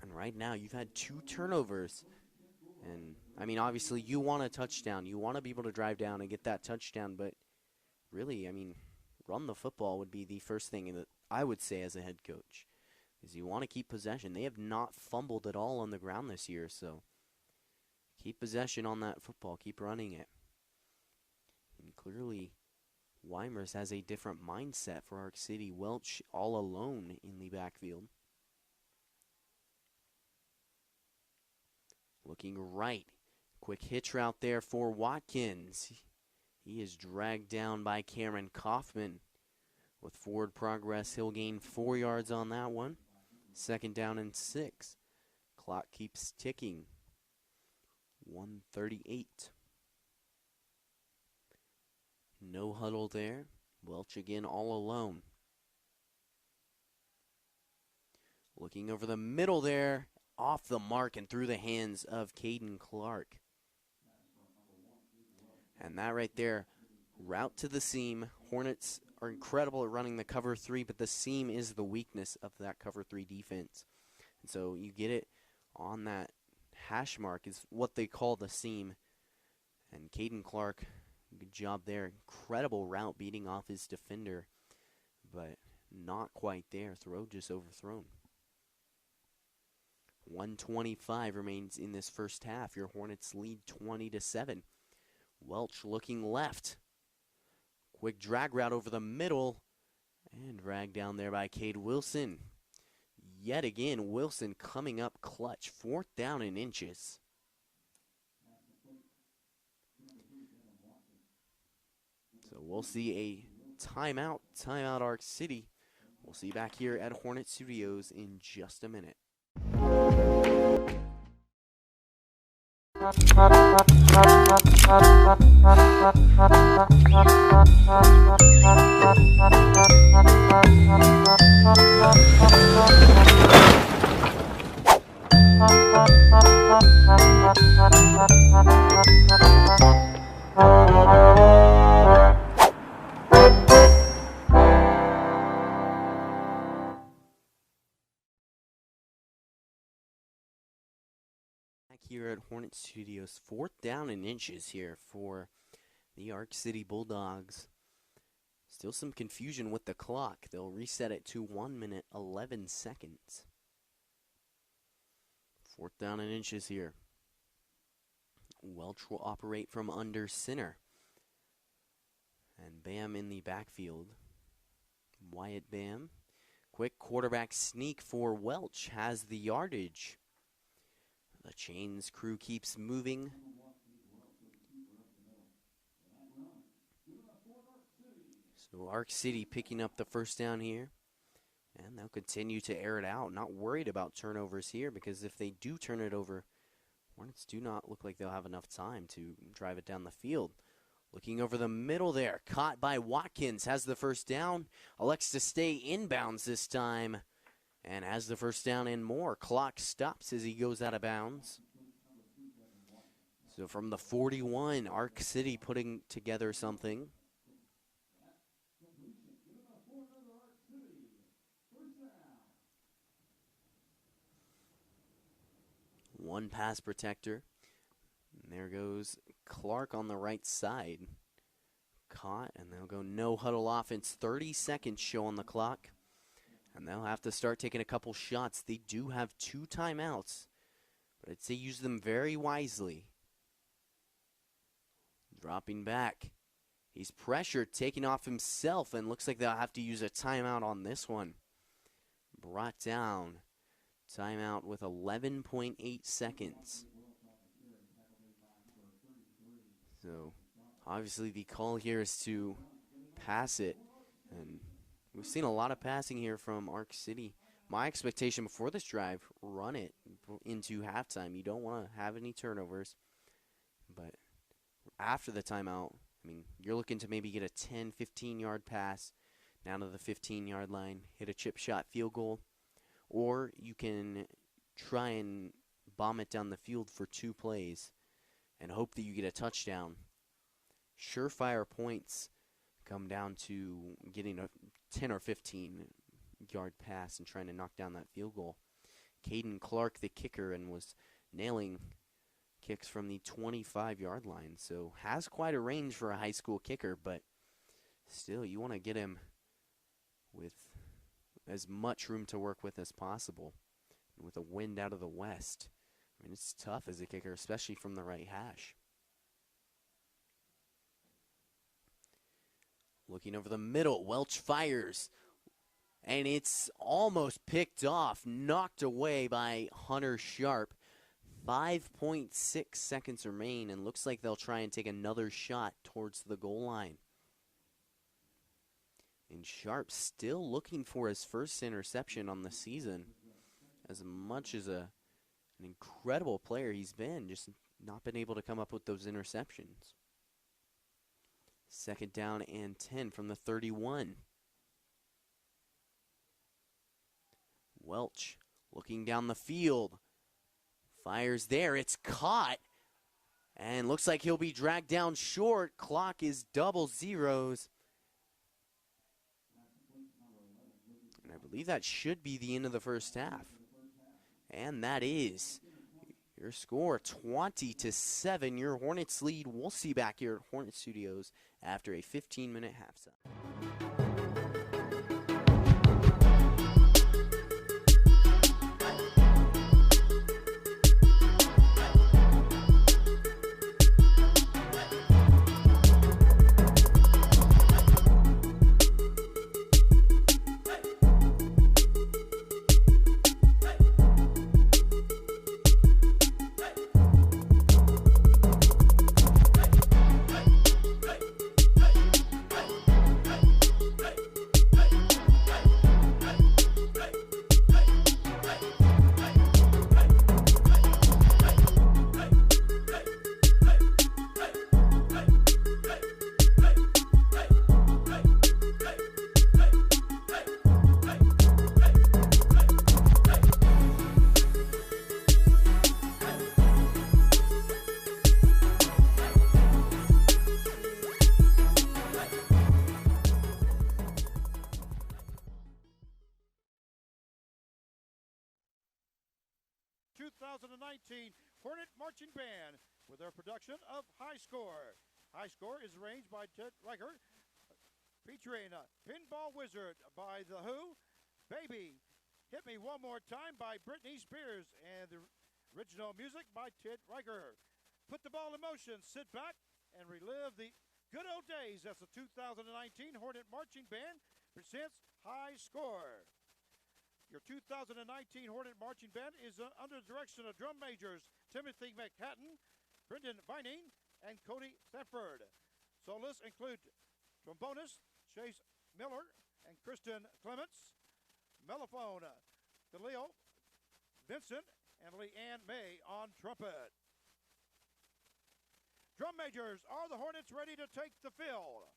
And right now, you've had 2 turnovers. And, I mean, obviously, you want a touchdown. You want to be able to drive down and get that touchdown. But really, I mean, run the football would be the first thing that I would say as a head coach. Because you want to keep possession. They have not fumbled at all on the ground this year. So keep possession on that football. Keep running it. And clearly, Weimers has a different mindset for Arc City. Welch all alone in the backfield. Looking right. Quick hitch route there for Watkins. He is dragged down by Cameron Kaufman. With forward progress, he'll gain 4 yards on that one. Second down and 6. Clock keeps ticking. 1:38. No huddle there. Welch again all alone. Looking over the middle there. Off the mark and through the hands of Caden Clark. And that right there, route to the seam. Hornets are incredible at running the cover 3, but the seam is the weakness of that cover 3 defense. And so you get it on that hash mark is what they call the seam. And Caden Clark, good job there. Incredible route beating off his defender, but not quite there. Throw just overthrown. 1:25 remains in this first half. Your Hornets lead 20-7. Welch looking left. Quick drag route over the middle. And dragged down there by Cade Wilson. Yet again, Wilson coming up clutch. 4th down and inches. So we'll see a timeout. Timeout Arc City. We'll see you back here at Hornet Studios in just a minute. Here at Hornet Studios, 4th down and inches here for the Arc City Bulldogs. Still some confusion with the clock. They'll reset it to 1 minute, 11 seconds. 4th down and inches here. Welch will operate from under center. And Bam in the backfield. Wyatt Bam. Quick quarterback sneak for Welch. Has the yardage. The Chains crew keeps moving. So Arc City picking up the first down here. And they'll continue to air it out. Not worried about turnovers here, because if they do turn it over, Hornets do not look like they'll have enough time to drive it down the field. Looking over the middle there. Caught by Watkins. Has the first down. Elects to stay inbounds this time. And has the first down and more. Clock stops as he goes out of bounds. So from the 41, Arc City putting together something. One pass protector. And there goes Clark on the right side. Caught, and they'll go no huddle offense. 30 seconds show on the clock. And they'll have to start taking a couple shots. They do have 2 timeouts, but I'd say use them very wisely. Dropping back. He's pressured, taking off himself, and looks like they'll have to use a timeout on this one. Brought down. Timeout with 11.8 seconds. So, obviously the call here is to pass it, and we've seen a lot of passing here from Arc City. My expectation before this drive, run it into halftime. You don't want to have any turnovers. But after the timeout, I mean, you're looking to maybe get a 10, 15-yard pass down to the 15-yard line, hit a chip shot field goal, or you can try and bomb it down the field for 2 plays and hope that you get a touchdown. Surefire points come down to getting a 10 or 15-yard pass and trying to knock down that field goal. Caden Clark, the kicker, and was nailing kicks from the 25-yard line. So has quite a range for a high school kicker, but still you want to get him with as much room to work with as possible. And with a wind out of the west, I mean, it's tough as a kicker, especially from the right hash. Looking over the middle, Welch fires. And it's almost picked off, knocked away by Hunter Sharp. 5.6 seconds remain, and looks like they'll try and take another shot towards the goal line. And Sharp still looking for his first interception on the season. As much as an incredible player he's been, just not been able to come up with those interceptions. 2nd down and 10 from the 31. Welch looking down the field. Fires there. It's caught. And looks like he'll be dragged down short. Clock is double zeros. And I believe that should be the end of the first half. And that is your score, 20-7. Your Hornets lead. We'll see you back here at Hornet Studios after a 15-minute halftime. 2019 Hornet Marching Band with their production of High Score. High Score is arranged by Ted Riker, featuring Pinball Wizard by The Who, Baby, Hit Me One More Time by Britney Spears, and the original music by Ted Riker. Put the ball in motion, sit back, and relive the good old days as the 2019 Hornet Marching Band presents High Score. Your 2019 Hornet Marching Band is under the direction of drum majors Timothy McHatton, Brendan Vining, and Cody Sanford. Soloists include trombonist Chase Miller and Kristen Clements, mellophone Khalil Vincent, and Leanne May on trumpet. Drum majors, are the Hornets ready to take the field?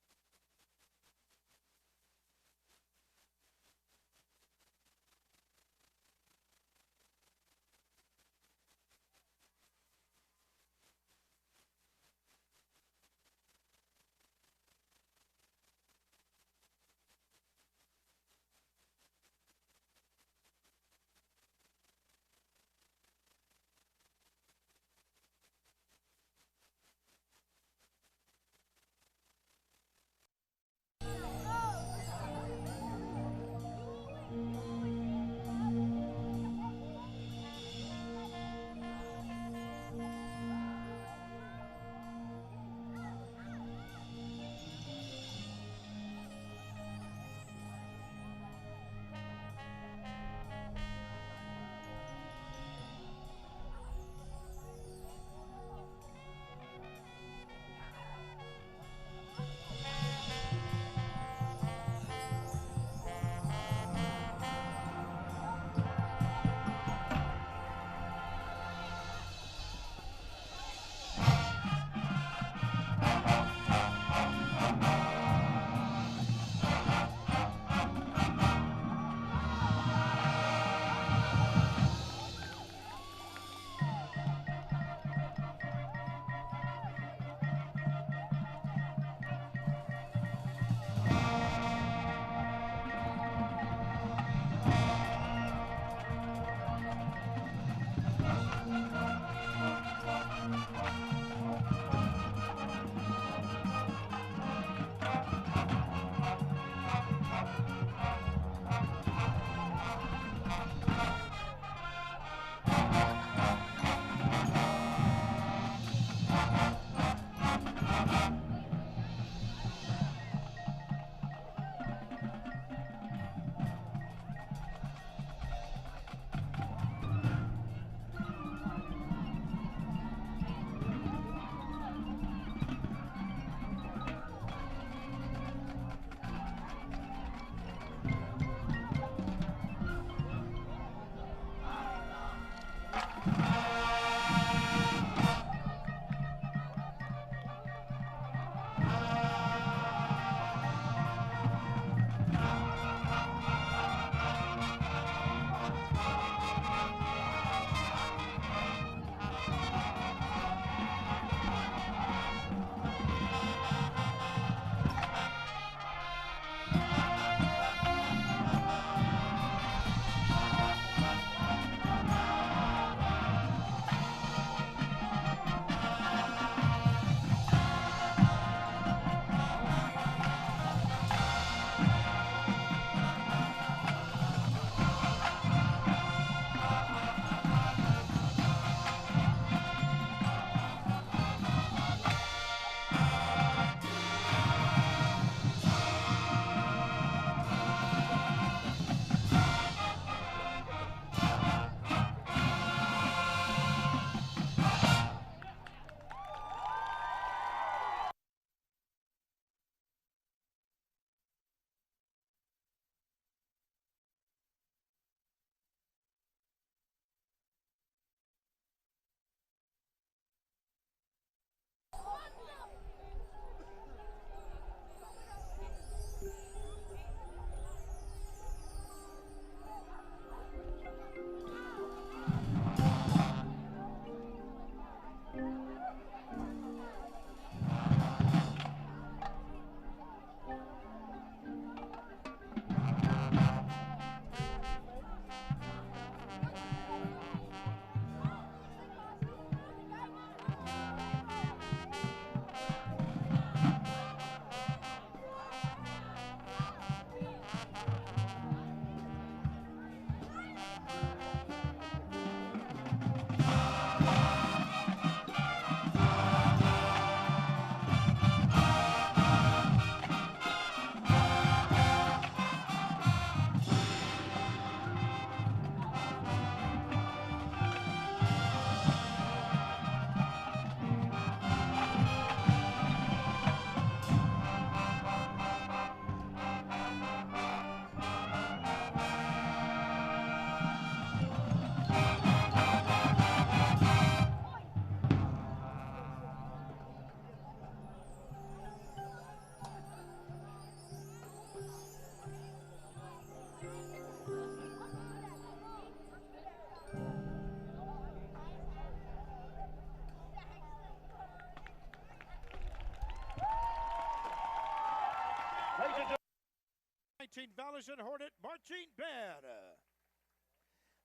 Introducing Valley Center Hornet Marching Band.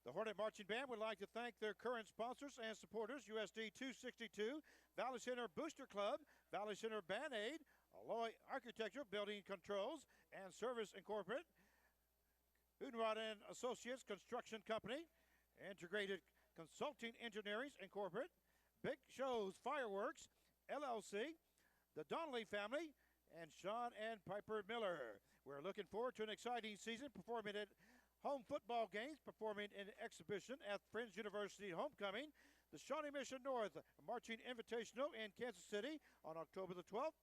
The Hornet Marching Band would like to thank their current sponsors and supporters, USD 262, Valley Center Booster Club, Valley Center Band Aid, Alloy Architecture, Building Controls, and Service Incorporated, Unrod and Associates Construction Company, Integrated Consulting Engineering Incorporated, Big Shows Fireworks, LLC, the Donnelly family, and Sean and Piper Miller. We're looking forward to an exciting season, performing at home football games, performing in an exhibition at Friends University Homecoming, the Shawnee Mission North Marching Invitational in Kansas City on October the 12th,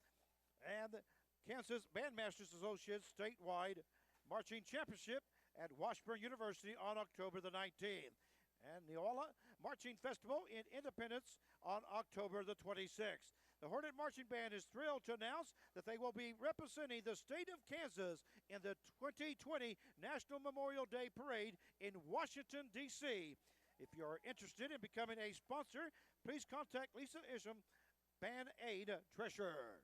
and the Kansas Bandmasters Associates statewide Marching Championship at Washburn University on October the 19th, and the Neola Marching Festival in Independence on October the 26th. The Hornet Marching Band is thrilled to announce that they will be representing the state of Kansas in the 2020 National Memorial Day Parade in Washington, D.C. If you are interested in becoming a sponsor, please contact Lisa Isham, Band Aid Treasurer.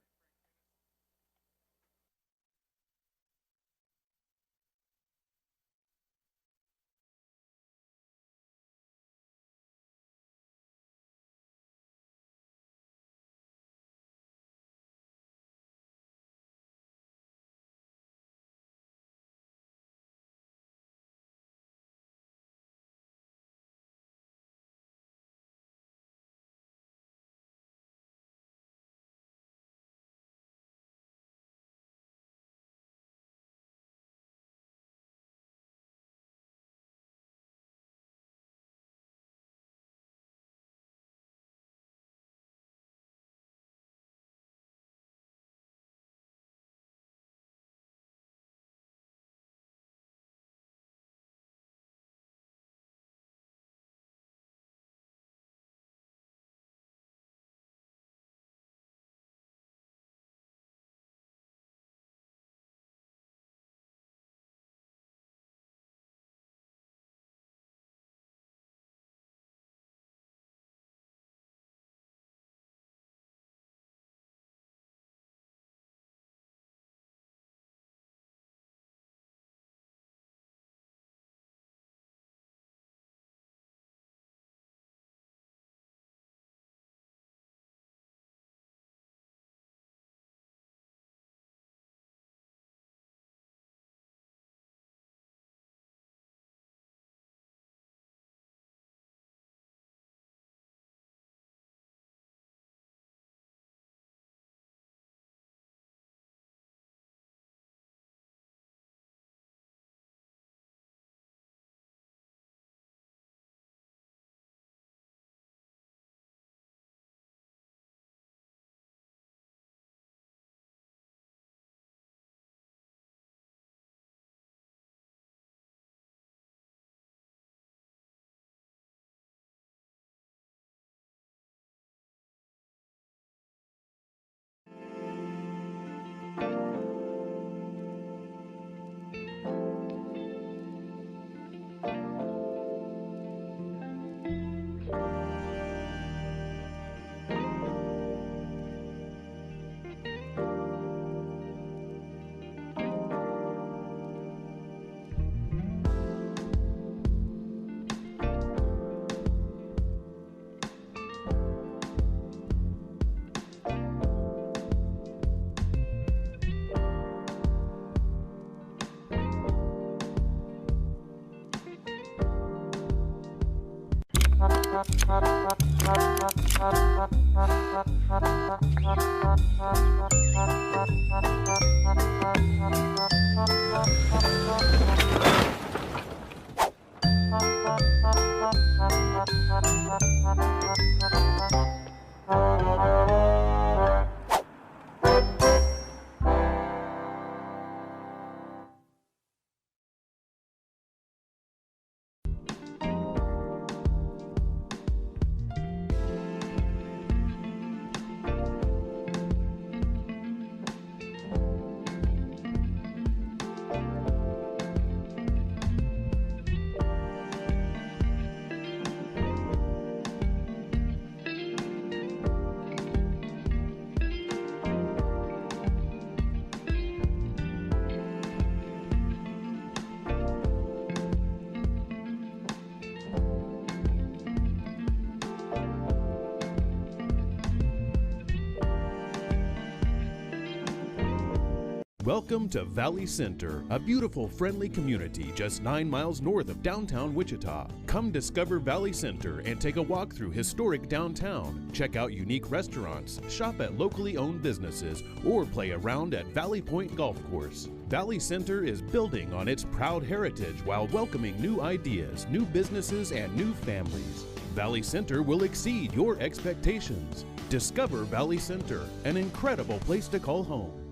Welcome to Valley Center, a beautiful, friendly community just 9 miles north of downtown Wichita. Come discover Valley Center and take a walk through historic downtown. Check out unique restaurants, shop at locally owned businesses, or play around at Valley Point Golf Course. Valley Center is building on its proud heritage while welcoming new ideas, new businesses, and new families. Valley Center will exceed your expectations. Discover Valley Center, an incredible place to call home.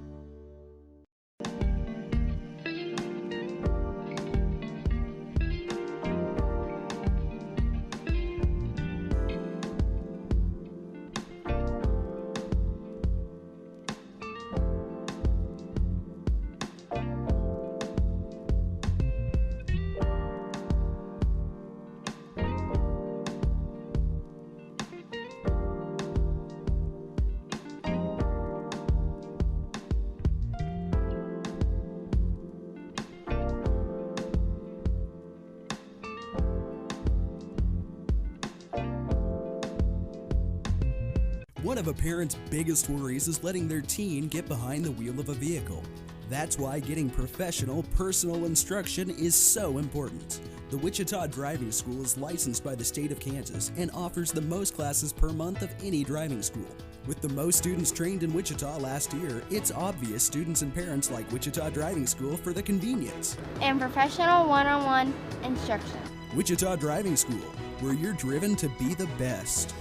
One of a parent's biggest worries is letting their teen get behind the wheel of a vehicle. That's why getting professional, personal instruction is so important. The Wichita Driving School is licensed by the state of Kansas and offers the most classes per month of any driving school. With the most students trained in Wichita last year, it's obvious students and parents like Wichita Driving School for the convenience and professional one-on-one instruction. Wichita Driving School, where you're driven to be the best.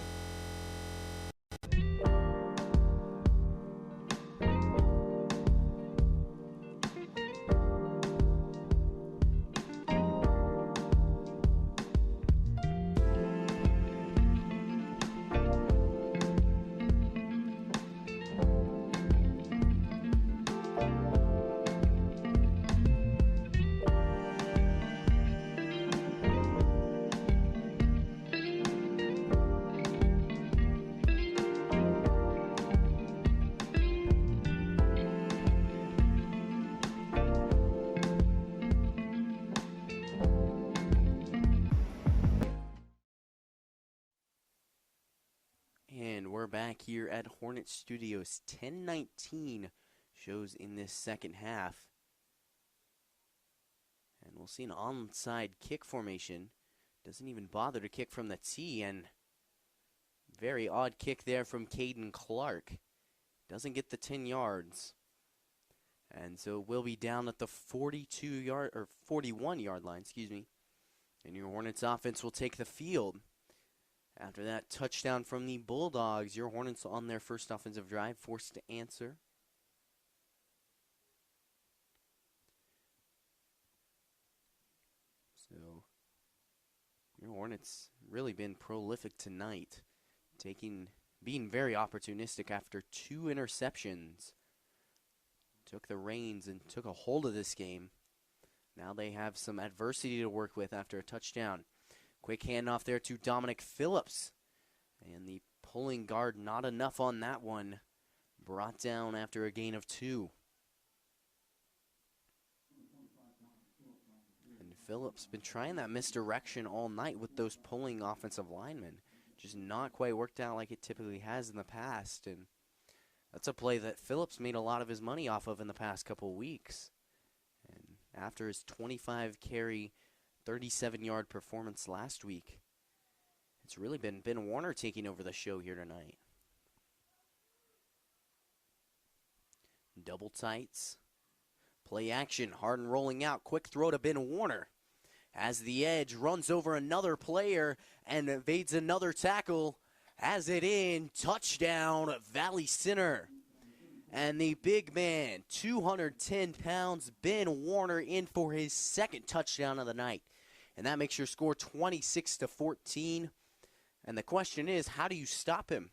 And we're back here at Hornet Studios. 10:19 shows in this second half. And we'll see an onside kick formation. Doesn't even bother to kick from the tee, and very odd kick there from Caden Clark. Doesn't get the 10 yards. And so we'll be down at the 41-yard line, excuse me. And your Hornets offense will take the field. After that touchdown from the Bulldogs, your Hornets on their first offensive drive, forced to answer. So, your Hornets really been prolific tonight, being very opportunistic after 2 interceptions. Took the reins and took a hold of this game. Now they have some adversity to work with after a touchdown. Quick handoff there to Dominic Phillips. And the pulling guard, not enough on that one. Brought down after a gain of 2. And Phillips been trying that misdirection all night with those pulling offensive linemen. Just not quite worked out like it typically has in the past. And that's a play that Phillips made a lot of his money off of in the past couple weeks. And after his 25-carry 37-yard performance last week, it's really been Ben Warner taking over the show here tonight. Double tights. Play action. Harden rolling out. Quick throw to Ben Warner. As the edge runs over another player and evades another tackle. Has it in. Touchdown, Valley Center. And the big man, 210 pounds, Ben Warner, in for his second touchdown of the night. And that makes your score 26-14. And the question is, how do you stop him?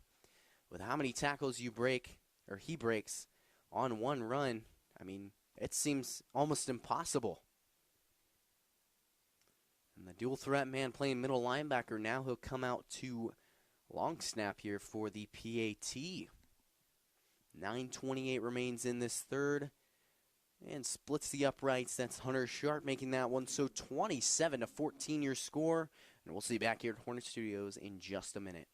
With how many tackles you break, or he breaks, on one run, I mean, it seems almost impossible. And the dual threat man playing middle linebacker, now he'll come out to long snap here for the PAT. 9:28 remains in this third. And splits the uprights. That's Hunter Sharp making that one. So 27-14 your score. And we'll see you back here at Hornet Studios in just a minute.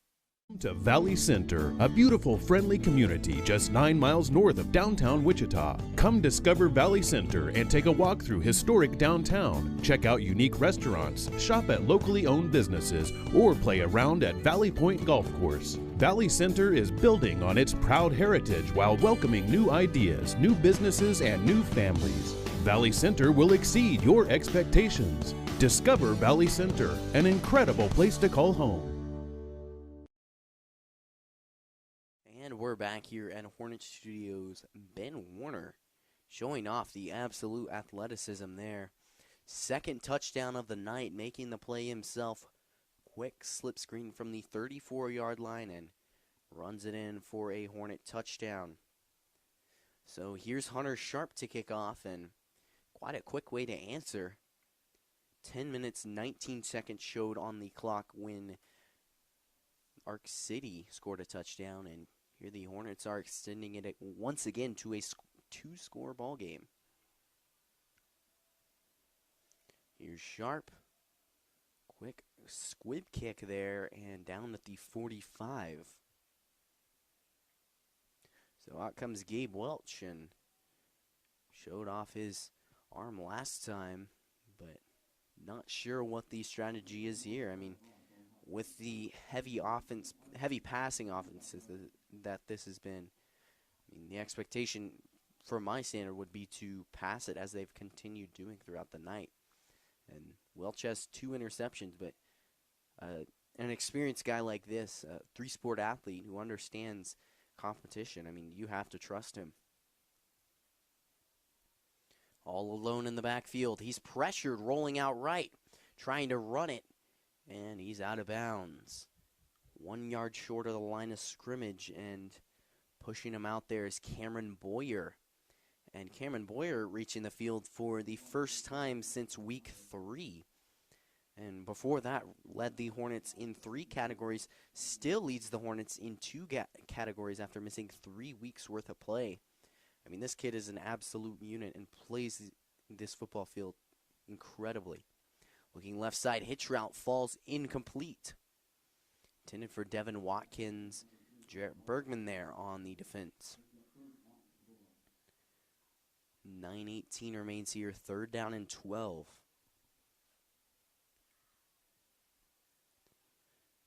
To Valley Center, a beautiful, friendly community just 9 miles north of downtown Wichita. Come discover Valley Center and take a walk through historic downtown. Check out unique restaurants, shop at locally owned businesses, or play around at Valley Point Golf Course. Valley Center is building on its proud heritage while welcoming new ideas, new businesses, and new families. Valley Center will exceed your expectations. Discover Valley Center, an incredible place to call home. And we're back here at Hornet Studios. Ben Warner showing off the absolute athleticism there. Second touchdown of the night, making the play himself. Quick slip screen from the 34-yard line and runs it in for a Hornet touchdown. So here's Hunter Sharp to kick off, and quite a quick way to answer. 10 minutes, 19 seconds showed on the clock when Arc City scored a touchdown, and here the Hornets are extending it once again to a two-score ball game. Here's Sharp. Quick squib kick there and down at the 45. So out comes Gabe Welch and showed off his arm last time, but not sure what the strategy is here. I mean, with the heavy passing offenses that this has been, I mean, the expectation for my standard would be to pass it as they've continued doing throughout the night. And Welch has 2 interceptions, but an experienced guy like this, a 3-sport athlete who understands competition, I mean, you have to trust him. All alone in the backfield. He's pressured, rolling out right, trying to run it, and he's out of bounds. 1 yard short of the line of scrimmage, and pushing him out there is Cameron Boyer. And Cameron Boyer reaching the field for the first time since week 3. And before that, led the Hornets in 3 categories, still leads the Hornets in 2 categories after missing 3 weeks worth of play. I mean, this kid is an absolute unit and plays this football field incredibly. Looking left side, hitch route falls incomplete. Intended for Devin Watkins. Jarrett Bergman there on the defense. 9:18 remains here, 3rd down and 12.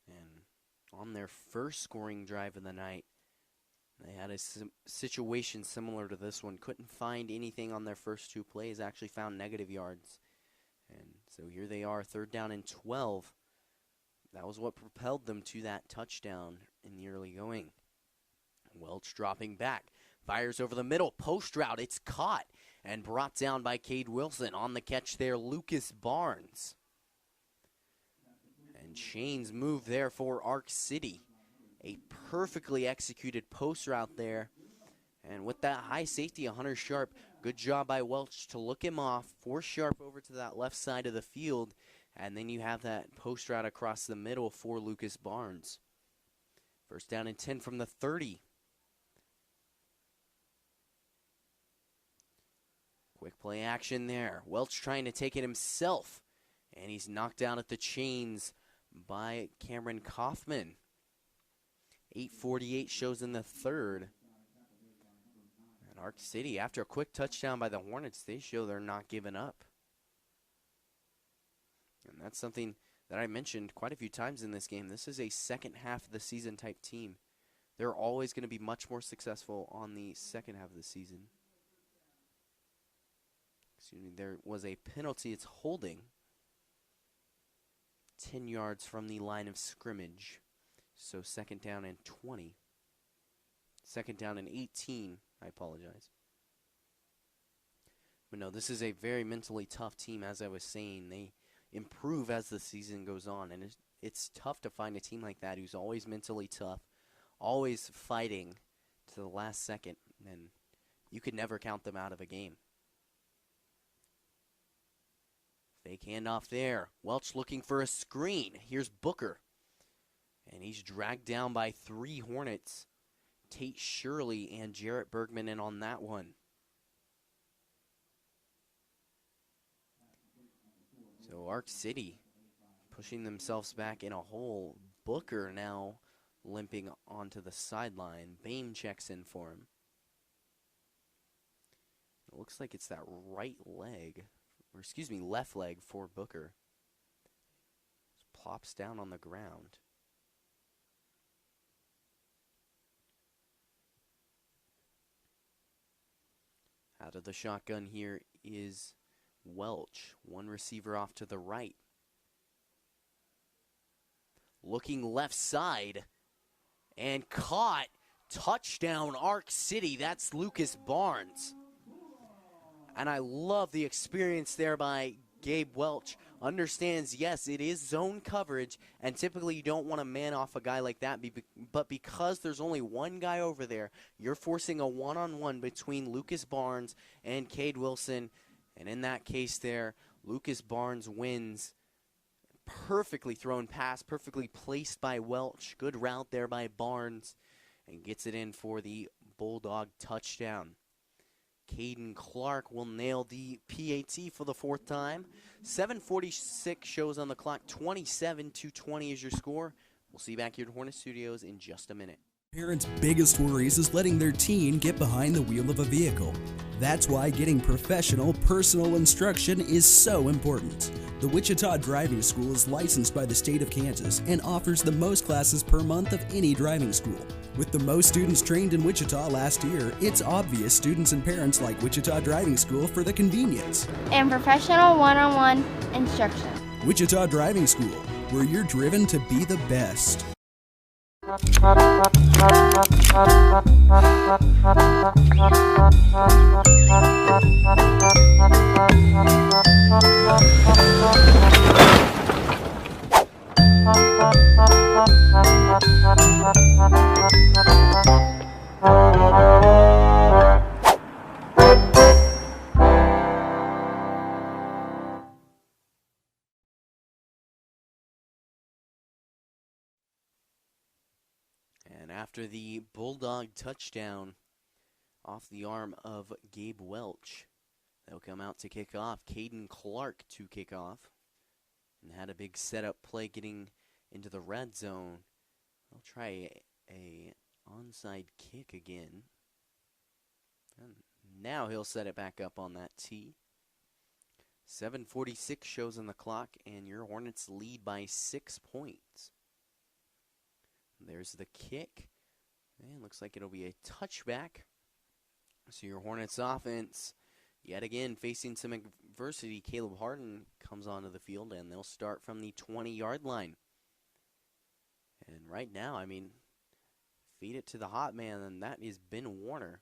And on their first scoring drive of the night, they had a situation similar to this one. Couldn't find anything on their first 2 plays, actually found negative yards. And so here they are, 3rd down and 12. That was what propelled them to that touchdown in the early going. Welch dropping back. Fires over the middle, post route, it's caught and brought down by Cade Wilson. On the catch there, Lucas Barnes. And chains move there for Arc City. A perfectly executed post route there. And with that high safety of Hunter Sharp, good job by Welch to look him off, force Sharp over to that left side of the field, and then you have that post route across the middle for Lucas Barnes. 1st down and 10 from the 30. Quick play action there. Welch trying to take it himself, and he's knocked out at the chains by Cameron Kaufman. 8:48 shows in the 3rd. And Arc City, after a quick touchdown by the Hornets, they show they're not giving up. And that's something that I mentioned quite a few times in this game. This is a second half of the season type team. They're always going to be much more successful on the second half of the season. Excuse me, there was a penalty. It's holding. 10 yards from the line of scrimmage. So 2nd down and 20. 2nd down and 18. I apologize. But no, this is a very mentally tough team, as I was saying. They improve as the season goes on, and it's tough to find a team like that who's always mentally tough, always fighting to the last second, and you could never count them out of a game. Fake handoff there. Welch looking for a screen. Here's Booker. And he's dragged down by 3 Hornets. Tate Shirley and Jarrett Bergman in on that one. So Arc City pushing themselves back in a hole. Booker now limping onto the sideline. Bain checks in for him. It looks like it's that right leg, or excuse me, left leg for Booker. Just plops down on the ground. Out of the shotgun here is Welch. One receiver off to the right. Looking left side. And caught. Touchdown, Arc City. That's Lucas Barnes. And I love the experience there by Gabe Welch. Understands, yes, it is zone coverage, and typically you don't want to man off a guy like that, but because there's only one guy over there, you're forcing a one-on-one between Lucas Barnes and Cade Wilson, and in that case there, Lucas Barnes wins. Perfectly thrown pass, perfectly placed by Welch. Good route there by Barnes, and gets it in for the Bulldog touchdown. Caden Clark will nail the PAT for the 4th time. 7:46 shows on the clock. 27-20 is your score. We'll see you back here at Hornet Studios in just a minute. Parents' biggest worries is letting their teen get behind the wheel of a vehicle. That's why getting professional, personal instruction is so important. The Wichita Driving School is licensed by the state of Kansas and offers the most classes per month of any driving school. With the most students trained in Wichita last year, it's obvious students and parents like Wichita Driving School for the convenience and professional one-on-one instruction. Wichita Driving School, where you're driven to be the best. And after the Bulldog touchdown off the arm of Gabe Welch, they'll come out to kick off. Caden Clark to kick off. And had a big setup play getting into the red zone. They'll try a onside kick again. And now he'll set it back up on that tee. 7:46 shows on the clock, and your Hornets lead by 6 points. There's the kick. And looks like it'll be a touchback. So your Hornets offense, yet again, facing some adversity. Caleb Harden comes onto the field, and they'll start from the 20-yard line. And right now, I mean, feed it to the hot man, and that is Ben Warner.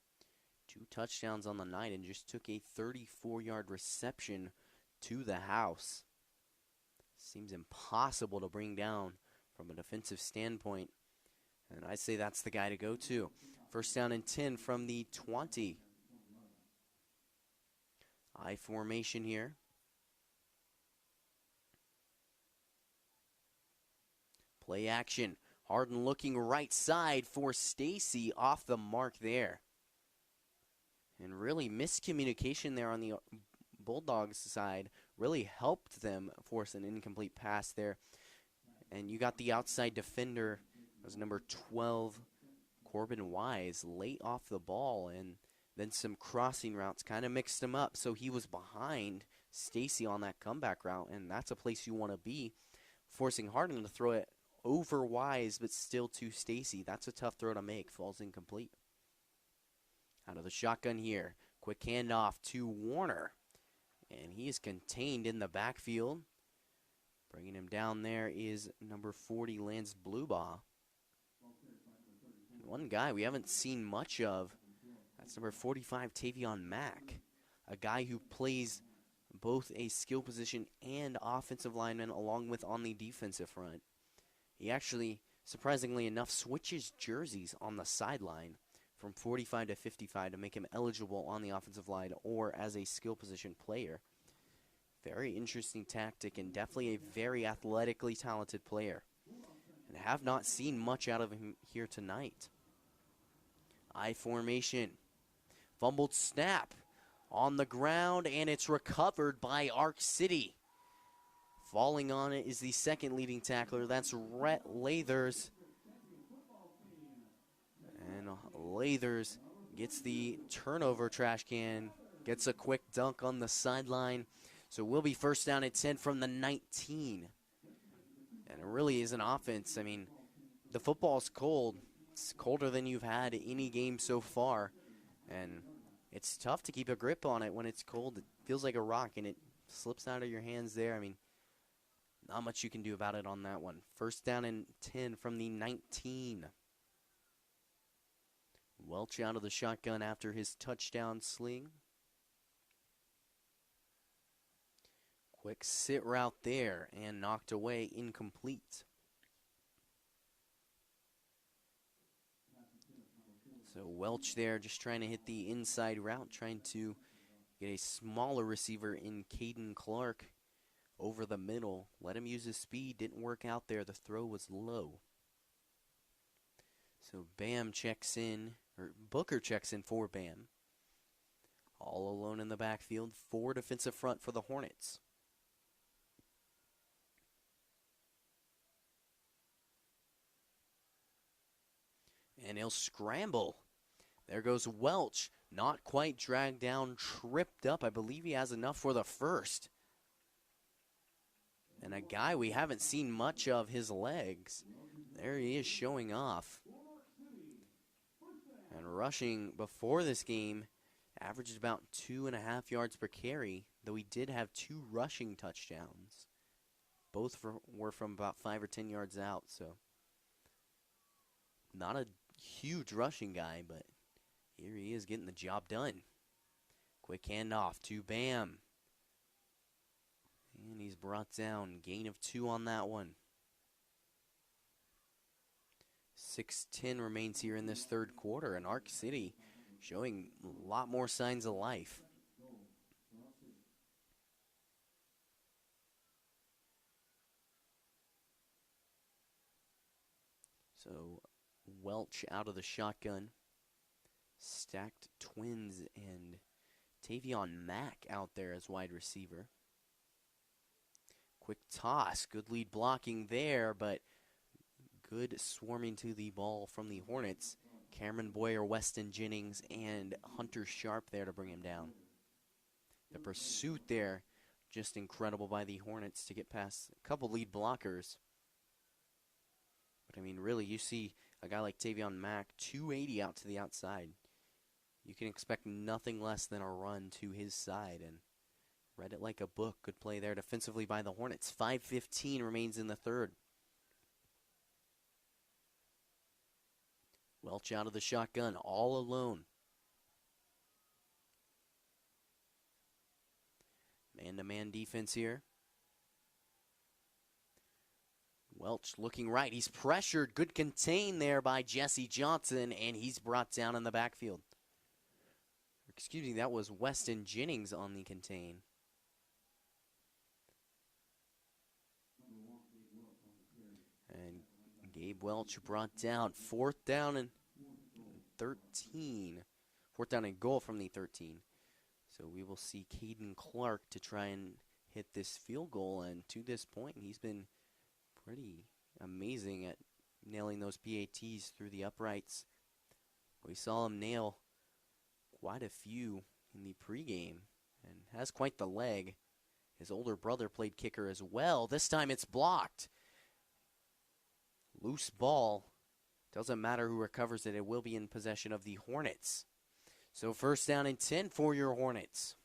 2 touchdowns on the night and just took a 34-yard reception to the house. Seems impossible to bring down from a defensive standpoint. And I'd say that's the guy to go to. 1st down and 10 from the 20. I formation here. Play action. Harden looking right side for Stacy, off the mark there. And really miscommunication there on the Bulldogs side really helped them force an incomplete pass there. And you got the outside defender, it was number 12, Corbin Wise, late off the ball, and then some crossing routes kind of mixed him up. So he was behind Stacy on that comeback route, and that's a place you want to be, forcing Harden to throw it over Wise but still to Stacy. That's a tough throw to make. Falls incomplete. Out of the shotgun here. Quick handoff to Warner. And he is contained in the backfield. Bringing him down there is number 40, Lance Bluebaugh. One guy we haven't seen much of, that's number 45, Tavion Mack. A guy who plays both a skill position and offensive lineman along with on the defensive front. He actually, surprisingly enough, switches jerseys on the sideline from 45 to 55 to make him eligible on the offensive line or as a skill position player. Very interesting tactic and definitely a very athletically talented player. And have not seen much out of him here tonight. I formation. Fumbled snap on the ground, and it's recovered by Arc City. Falling on it is the second leading tackler. That's Rhett Lathers. Lathers gets the turnover trash can, gets a quick dunk on the sideline. So we'll be first down at 10 from the 19. And it really is an offense. I mean, the football's cold. It's colder than you've had any game so far. And it's tough to keep a grip on it when it's cold. It feels like a rock, and it slips out of your hands there. I mean, not much you can do about it on that one. First down and 10 from the 19. Welch out of the shotgun after his touchdown sling. Quick sit route there and knocked away, incomplete. So Welch there just trying to hit the inside route, trying to get a smaller receiver in Caden Clark over the middle. Let him use his speed, didn't work out there. The throw was low. So Bam checks in, or Booker checks in for Bam. All alone in the backfield, 4 defensive front for the Hornets. And he'll scramble. There goes Welch. Not quite dragged down, tripped up. I believe he has enough for the first. And a guy we haven't seen much of his legs. There he is showing off. And rushing before this game, averaged about 2.5 yards per carry, though he did have 2 rushing touchdowns. Both were from about 5 or 10 yards out, so not a huge rushing guy, but here he is getting the job done. Quick handoff to Bam. And he's brought down. Gain of 2 on that one. 6:10 remains here in this third quarter, and Ark City showing a lot more signs of life. So Welch out of the shotgun. Stacked twins and Tavion Mack out there as wide receiver. Quick toss, good lead blocking there, but good swarming to the ball from the Hornets. Cameron Boyer, Weston Jennings, and Hunter Sharp there to bring him down. The pursuit there, just incredible by the Hornets to get past a couple lead blockers. But I mean, really, you see a guy like Tavion Mack, 280 out to the outside. You can expect nothing less than a run to his side, and read it like a book. Good play there defensively by the Hornets. 5:15 remains in the third. Welch out of the shotgun, all alone. Man-to-man defense here. Welch looking right. He's pressured. Good contain there by Jesse Johnson, and he's brought down in the backfield. Excuse me, that was Weston Jennings on the contain. And Gabe Welch brought down. 4th down and 13. 4th down and goal from the 13. So we will see Caden Clark to try and hit this field goal. And to this point, he's been pretty amazing at nailing those PATs through the uprights. We saw him nail quite a few in the pregame and has quite the leg. His older brother played kicker as well. This time it's blocked. Loose ball. Doesn't matter who recovers it. It will be in possession of the Hornets. So 1st down and 10 for your Hornets.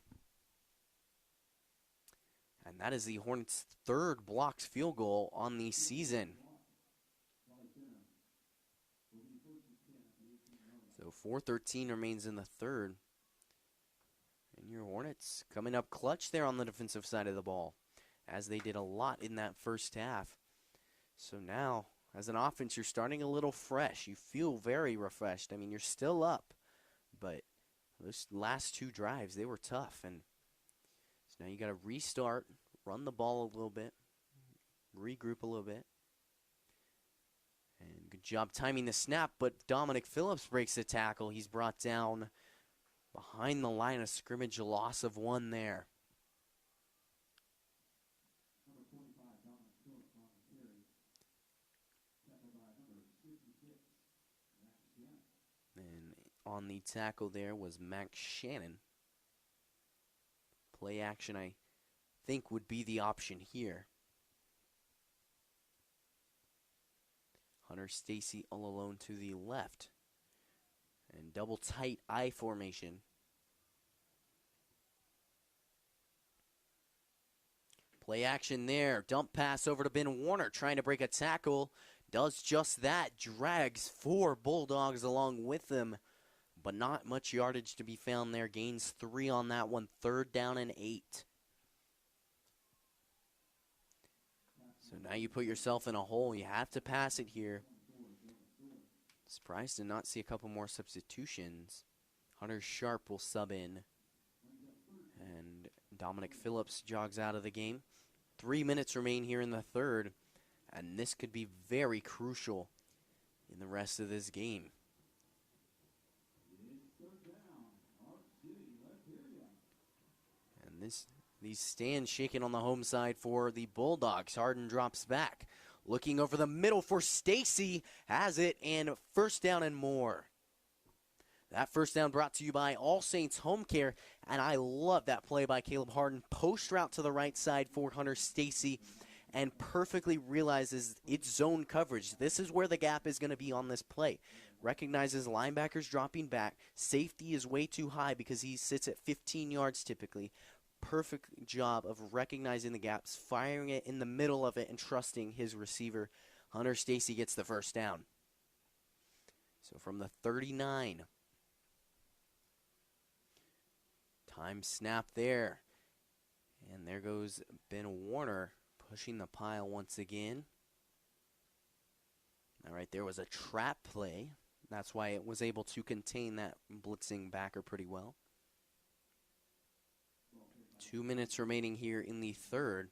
And that is the Hornets' 3rd blocked field goal on the season. So 4:13 remains in the third. And your Hornets coming up clutch there on the defensive side of the ball, as they did a lot in that first half. So now, as an offense, you're starting a little fresh. You feel very refreshed. I mean, you're still up, but those last 2 drives, they were tough. And so now you got to restart, run the ball a little bit, regroup a little bit. And good job timing the snap, but Dominic Phillips breaks the tackle. He's brought down behind the line of scrimmage, a loss of 1 there. And on the tackle there was Max Shannon. Play action, I think, would be the option here. Hunter Stacy all alone to the left. And double tight I formation. Play action there. Dump pass over to Ben Warner, trying to break a tackle. Does just that. Drags 4 Bulldogs along with them. But not much yardage to be found there. Gains 3 on that one. 3rd down and 8. So now you put yourself in a hole. You have to pass it here. Surprised to not see a couple more substitutions. Hunter Sharp will sub in. And Dominic Phillips jogs out of the game. 3 minutes remain here in the third. And this could be very crucial in the rest of this game. And these stands shaking on the home side for the Bulldogs. Harden drops back. Looking over the middle for Stacy. Has it, and 1st down and more. That 1st down brought to you by All Saints Home Care, and I love that play by Caleb Harden. Post route to the right side for Hunter Stacy, and perfectly realizes it's zone coverage. This is where the gap is going to be on this play. Recognizes linebackers dropping back. Safety is way too high because he sits at 15 yards typically. Perfect job of recognizing the gaps, firing it in the middle of it, and trusting his receiver. Hunter Stacy gets the 1st down. So from the 39. Time snap there. And there goes Ben Warner pushing the pile once again. All right, there was a trap play. That's why it was able to contain that blitzing backer pretty well. 2 minutes remaining here in the third.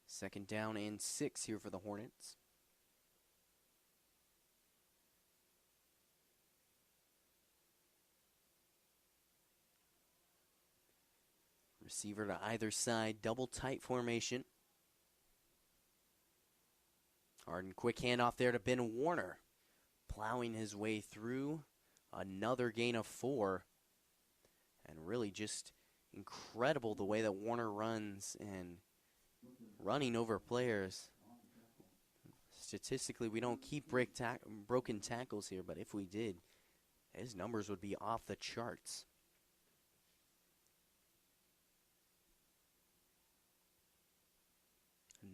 Second down and 6 here for the Hornets. Receiver to either side, double tight formation. Harden, quick handoff there to Ben Warner. Plowing his way through. Another gain of 4. And really just incredible the way that Warner runs and running over players. Statistically, we don't keep broken tackles here, but if we did, his numbers would be off the charts.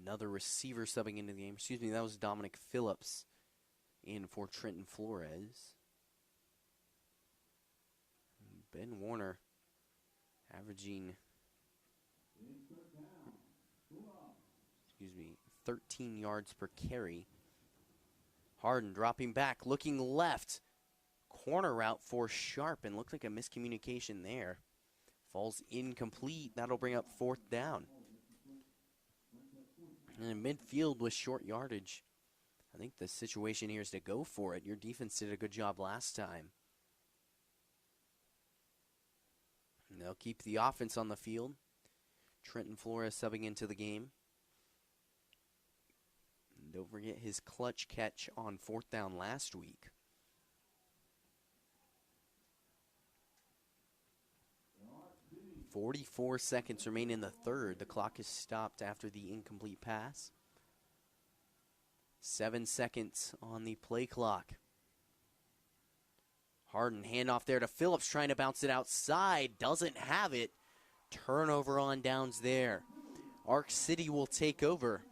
Another receiver subbing into the game. Excuse me, that was Dominic Phillips in for Trenton Flores. Ben Warner averaging 13 yards per carry. Harden dropping back, looking left. Corner route for Sharp, and looked like a miscommunication there. Falls incomplete. That'll bring up 4th down. And in midfield with short yardage, I think the situation here is to go for it. Your defense did a good job last time. And they'll keep the offense on the field. Trenton Flores subbing into the game. And don't forget his clutch catch on 4th down last week. .44 seconds remain in the third. The clock is stopped after the incomplete pass. 7 seconds on the play clock. Harden, handoff there to Phillips, trying to bounce it outside. Doesn't have it. Turnover on downs there. Ark City will take over.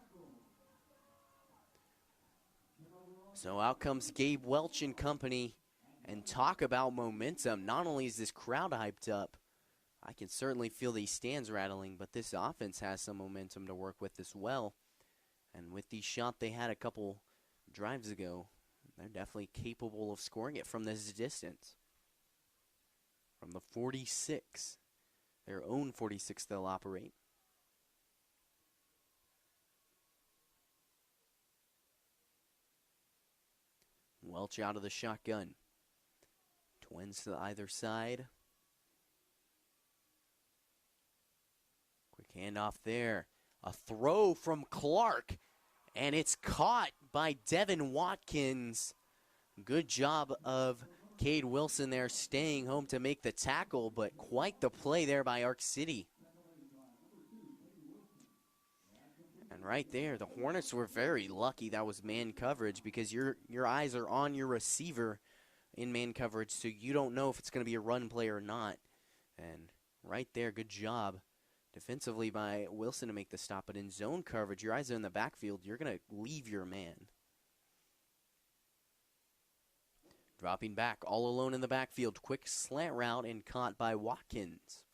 So out comes Gabe Welch and company. And talk about momentum. Not only is this crowd hyped up, I can certainly feel these stands rattling, but this offense has some momentum to work with as well. And with the shot they had a couple drives ago, they're definitely capable of scoring it from this distance. From the 46, their own 46 they'll operate. Welch out of the shotgun. Twins to either side. Quick handoff there. A throw from Clark. And it's caught by Devin Watkins. Good job of Cade Wilson there staying home to make the tackle, but quite the play there by Arc City. And right there, the Hornets were very lucky that was man coverage, because your eyes are on your receiver in man coverage, so you don't know if it's going to be a run play or not. And right there, good job defensively by Wilson to make the stop. But in zone coverage, your eyes are in the backfield, you're going to leave your man. Dropping back, all alone in the backfield. Quick slant route and caught by Watkins.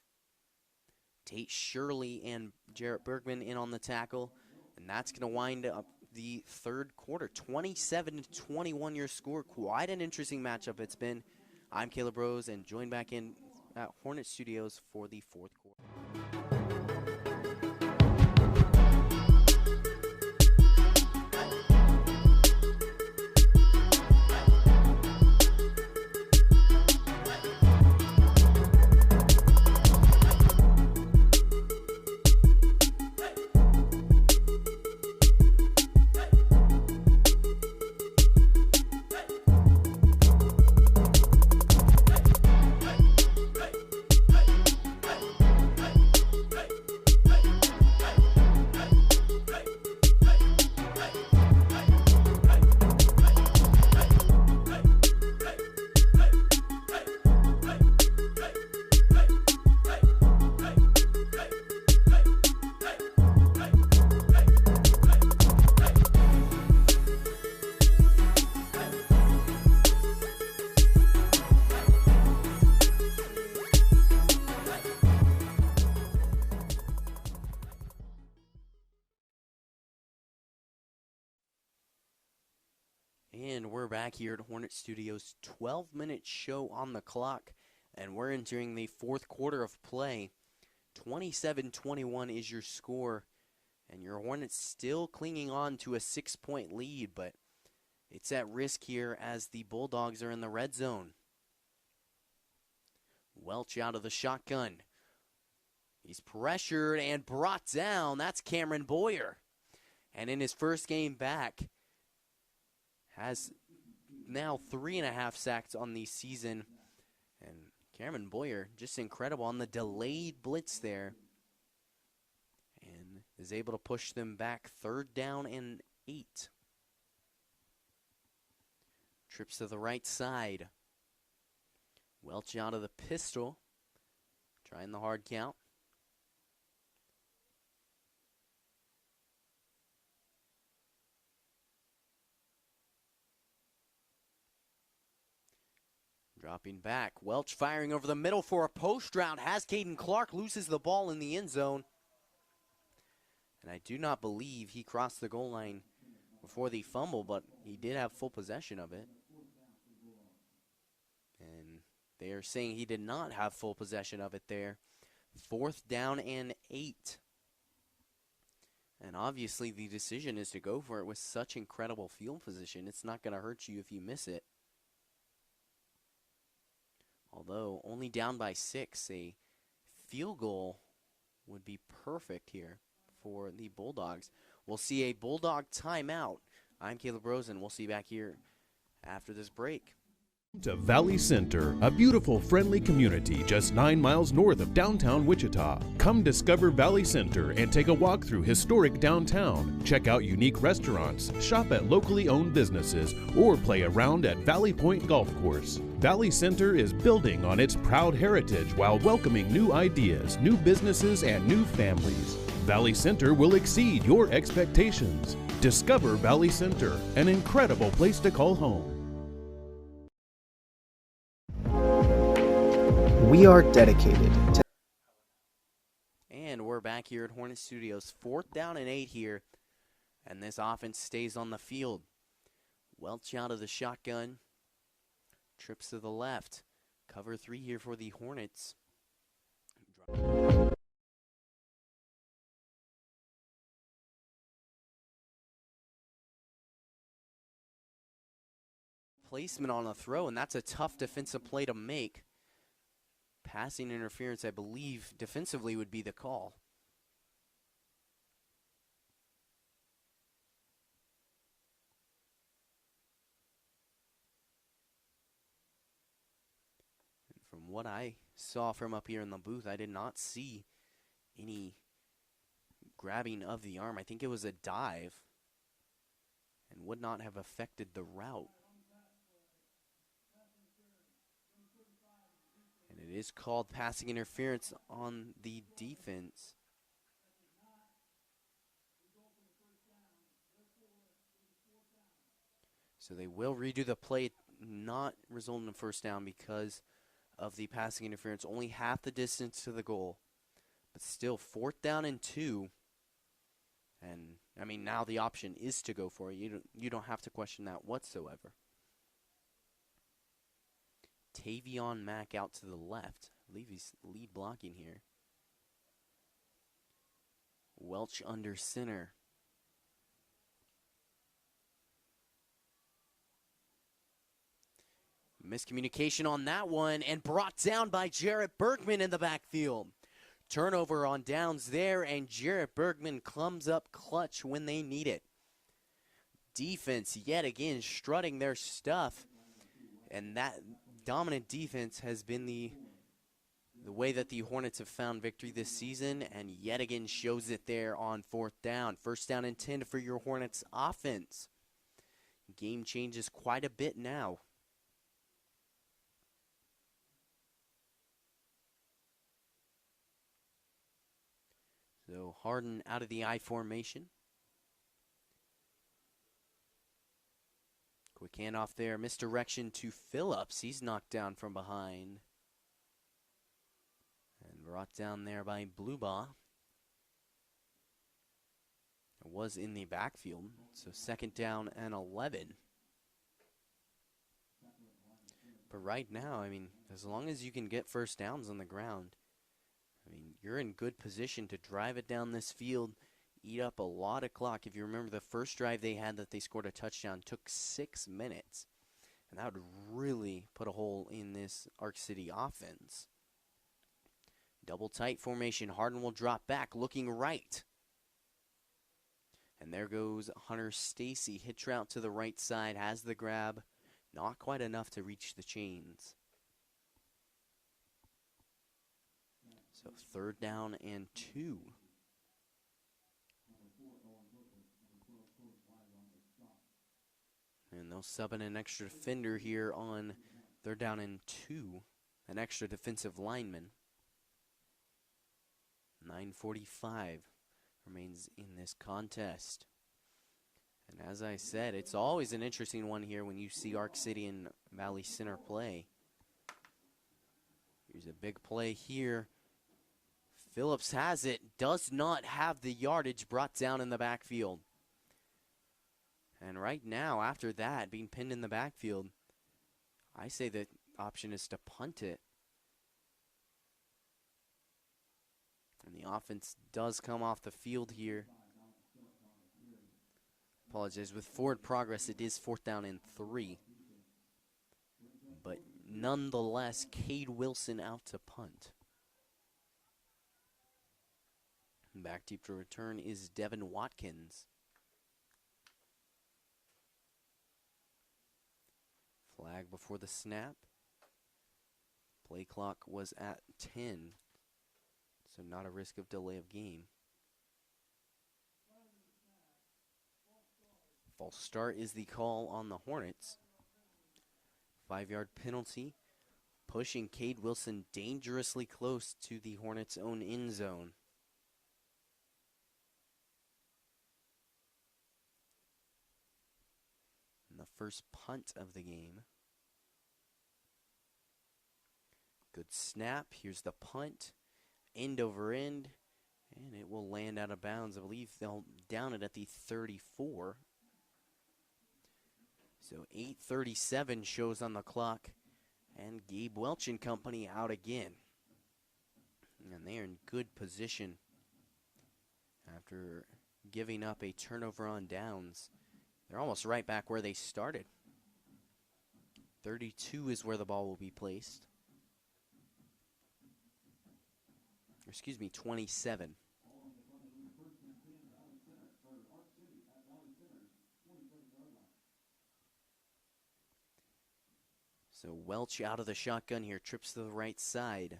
Tate Shirley and Jarrett Bergman in on the tackle. And that's going to wind up the third quarter. 27-21 your score. Quite an interesting matchup it's been. I'm Caleb Rose, and join back in at Hornet Studios for the fourth quarter. And we're back here at Hornet Studios. 12-minute show on the clock, and we're entering the fourth quarter of play. 27-21 is your score, and your Hornets still clinging on to a 6-point lead, but it's at risk here as the Bulldogs are in the red zone. Welch out of the shotgun. He's pressured and brought down. That's Cameron Boyer. And in his first game back, has now 3.5 sacks on the season. And Cameron Boyer, just incredible on the delayed blitz there. And is able to push them back 3rd down and 8. Trips to the right side. Welch out of the pistol. Trying the hard count. Dropping back. Welch firing over the middle for a post route. Has Caden Clark, loses the ball in the end zone. And I do not believe he crossed the goal line before the fumble, but he did have full possession of it. And they are saying he did not have full possession of it there. 4th down and 8. And obviously the decision is to go for it with such incredible field position. It's not going to hurt you if you miss it. Although only down by 6, a field goal would be perfect here for the Bulldogs. We'll see a Bulldog timeout. I'm Caleb Rosen. We'll see you back here after this break. To Valley Center, a beautiful, friendly community just 9 miles north of downtown Wichita. Come discover Valley Center and take a walk through historic downtown. Check out unique restaurants, shop at locally owned businesses, or play around at Valley Point Golf Course. Valley Center is building on its proud heritage while welcoming new ideas, new businesses, and new families. Valley Center will exceed your expectations. Discover Valley Center, an incredible place to call home. We are dedicated to... And we're back here at Hornet Studios. 4th down and 8 here. And this offense stays on the field. Welch out of the shotgun. Trips to the left. Cover 3 here for the Hornets. Placement on a throw, and that's a tough defensive play to make. Passing interference, I believe, defensively would be the call. what I saw from up here in the booth, I did not see any grabbing of the arm. I think it was a dive and would not have affected the route. And it is called passing interference on the defense. So they will redo the play, not result in a first down because of the passing interference. Only half the distance to the goal. But still, 4th down and 2. And, I mean, now the option is to go for it. You don't have to question that whatsoever. Tavion Mack out to the left. I believe he's lead blocking here. Welch under center. Miscommunication on that one and brought down by Jarrett Bergman in the backfield. Turnover on downs there, and Jarrett Bergman comes up clutch when they need it. Defense yet again strutting their stuff, and that dominant defense has been the way that the Hornets have found victory this season, and yet again shows it there on 4th down. 1st down and 10 for your Hornets offense. Game changes quite a bit now. So Harden out of the I formation. Quick handoff there. Misdirection to Phillips. He's knocked down from behind. And brought down there by Blubaugh. It was in the backfield. So 2nd down and 11. But right now, I mean, as long as you can get first downs on the ground, I mean, you're in good position to drive it down this field, eat up a lot of clock. If you remember, the first drive they had that they scored a touchdown took 6 minutes. And that would really put a hole in this Arc City offense. Double tight formation. Harden will drop back, looking right. And there goes Hunter Stacy. Hitch route to the right side, has the grab. Not quite enough to reach the chains. So 3rd down and 2. And they'll sub in an extra defender here on 3rd down and 2. An extra defensive lineman. 9:45 remains in this contest. And as I said, it's always an interesting one here when you see Arc City and Valley Center play. Here's a big play here. Phillips has it, does not have the yardage, brought down in the backfield. And right now, after that, being pinned in the backfield, I say the option is to punt it. And the offense does come off the field here. Apologize. With forward progress, it is 4th down and 3. But nonetheless, Cade Wilson out to punt. Back deep to return is Devin Watkins. Flag before the snap. Play clock was at 10, so not a risk of delay of game. False start is the call on the Hornets. 5-yard penalty, pushing Cade Wilson dangerously close to the Hornets' own end zone. And the first punt of the game. Good snap. Here's the punt. End over end. And it will land out of bounds. I believe they'll down it at the 34. So 8:37 shows on the clock. And Gabe Welch and company out again. And they are in good position after giving up a turnover on downs. They're almost right back where they started. 32 is where the ball will be placed. Excuse me, 27. So Welch out of the shotgun here, trips to the right side.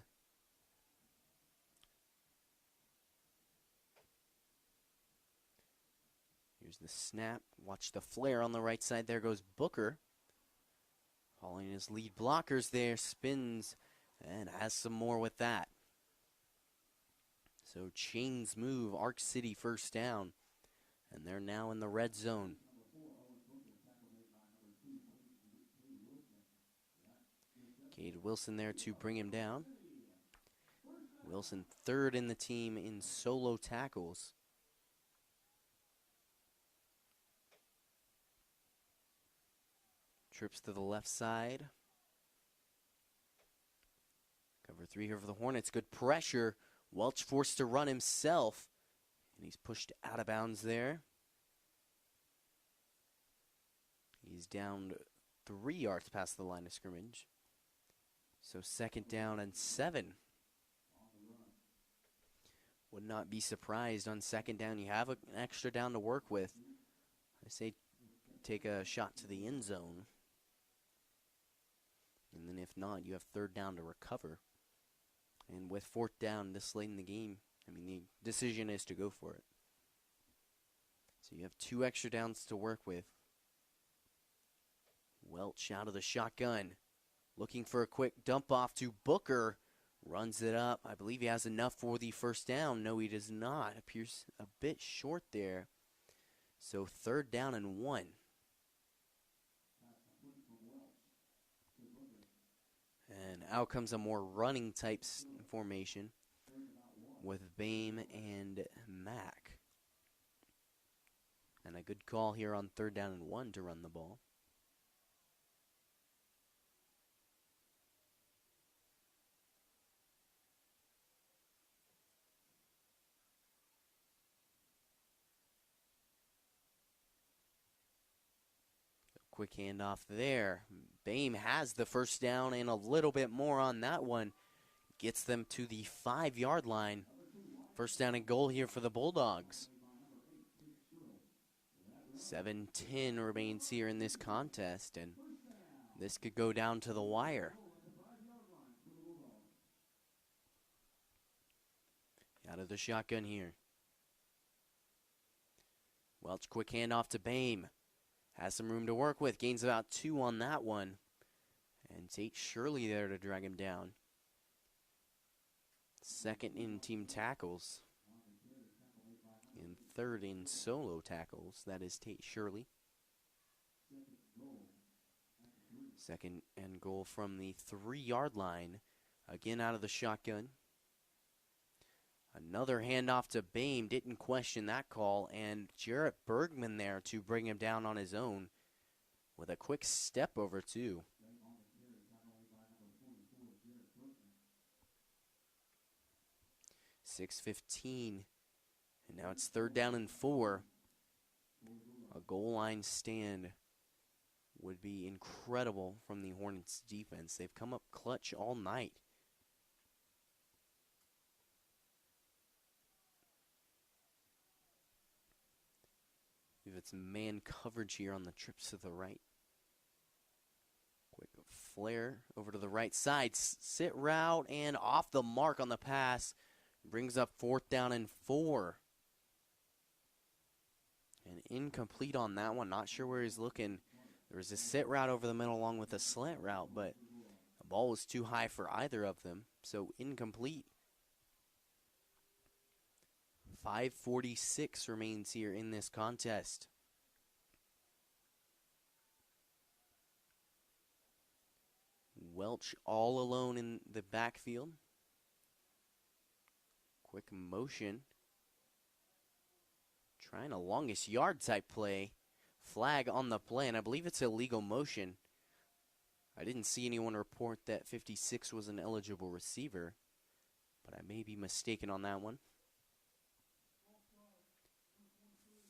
Here's the snap. Watch the flare on the right side. There goes Booker. Following his lead blockers there, spins and has some more with that. So chains move, Arc City first down, and they're now in the red zone. Cade Wilson there to bring him down. Wilson third in the team in solo tackles. Trips to the left side. Cover 3 here for the Hornets. Good pressure. Welch forced to run himself. And he's pushed out of bounds there. He's down 3 yards past the line of scrimmage. So 2nd down and 7. Would not be surprised on 2nd down. You have an extra down to work with. I say take a shot to the end zone. And then if not, you have 3rd down to recover. And with 4th down this late in the game, I mean, the decision is to go for it. So you have 2 extra downs to work with. Welch out of the shotgun. Looking for a quick dump off to Booker. Runs it up. I believe he has enough for the 1st down. No, he does not. Appears a bit short there. So 3rd down and 1. And out comes a more running type formation with Bame and Mack. And a good call here on 3rd down and 1 to run the ball. Quick handoff there. Bame has the 1st down and a little bit more on that one. Gets them to the 5-yard line. 1st down and goal here for the Bulldogs. 7:10 remains here in this contest, and this could go down to the wire. Out of the shotgun here. Welch, quick handoff to Bame. Has some room to work with. Gains about 2 on that one. And Tate Shirley there to drag him down. 2nd in team tackles. And 3rd in solo tackles. That is Tate Shirley. 2nd and goal from the 3-yard line. Again out of the shotgun. Another handoff to Bame. Didn't question that call. And Jarrett Bergman there to bring him down on his own with a quick step over too. .6:15. And now it's 3rd down and 4. A goal line stand would be incredible from the Hornets defense. They've come up clutch all night. It's man coverage here on the trips to the right. Quick flare over to the right side. Sit route and off the mark on the pass. Brings up 4th down and 4. And incomplete on that one. Not sure where he's looking. There was a sit route over the middle along with a slant route, but the ball was too high for either of them. So incomplete. 5:46 remains here in this contest. Welch all alone in the backfield. Quick motion. Trying a longest yard type play. Flag on the play, and I believe it's illegal motion. I didn't see anyone report that 56 was an eligible receiver, but I may be mistaken on that one.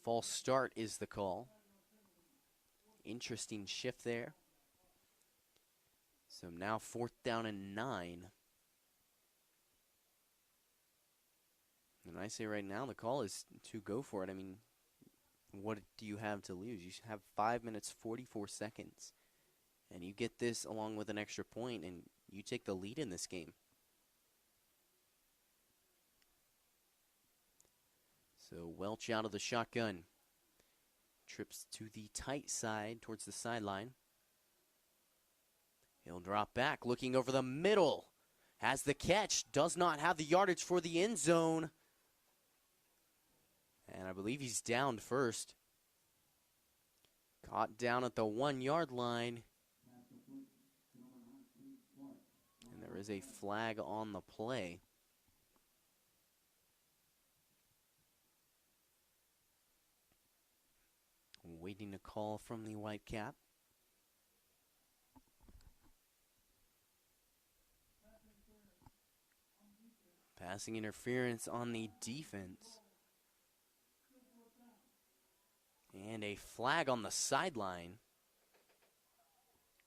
False start is the call. Interesting shift there. So now 4th down and 9. And I say right now the call is to go for it. I mean, what do you have to lose? You have 5 minutes, 44 seconds. And you get this along with an extra point, and you take the lead in this game. So Welch out of the shotgun. Trips to the tight side towards the sideline. He'll drop back, looking over the middle. Has the catch, does not have the yardage for the end zone. And I believe he's downed first. Caught down at the 1-yard line. And there is a flag on the play. Waiting a call from the Whitecap. Passing interference on the defense. And a flag on the sideline.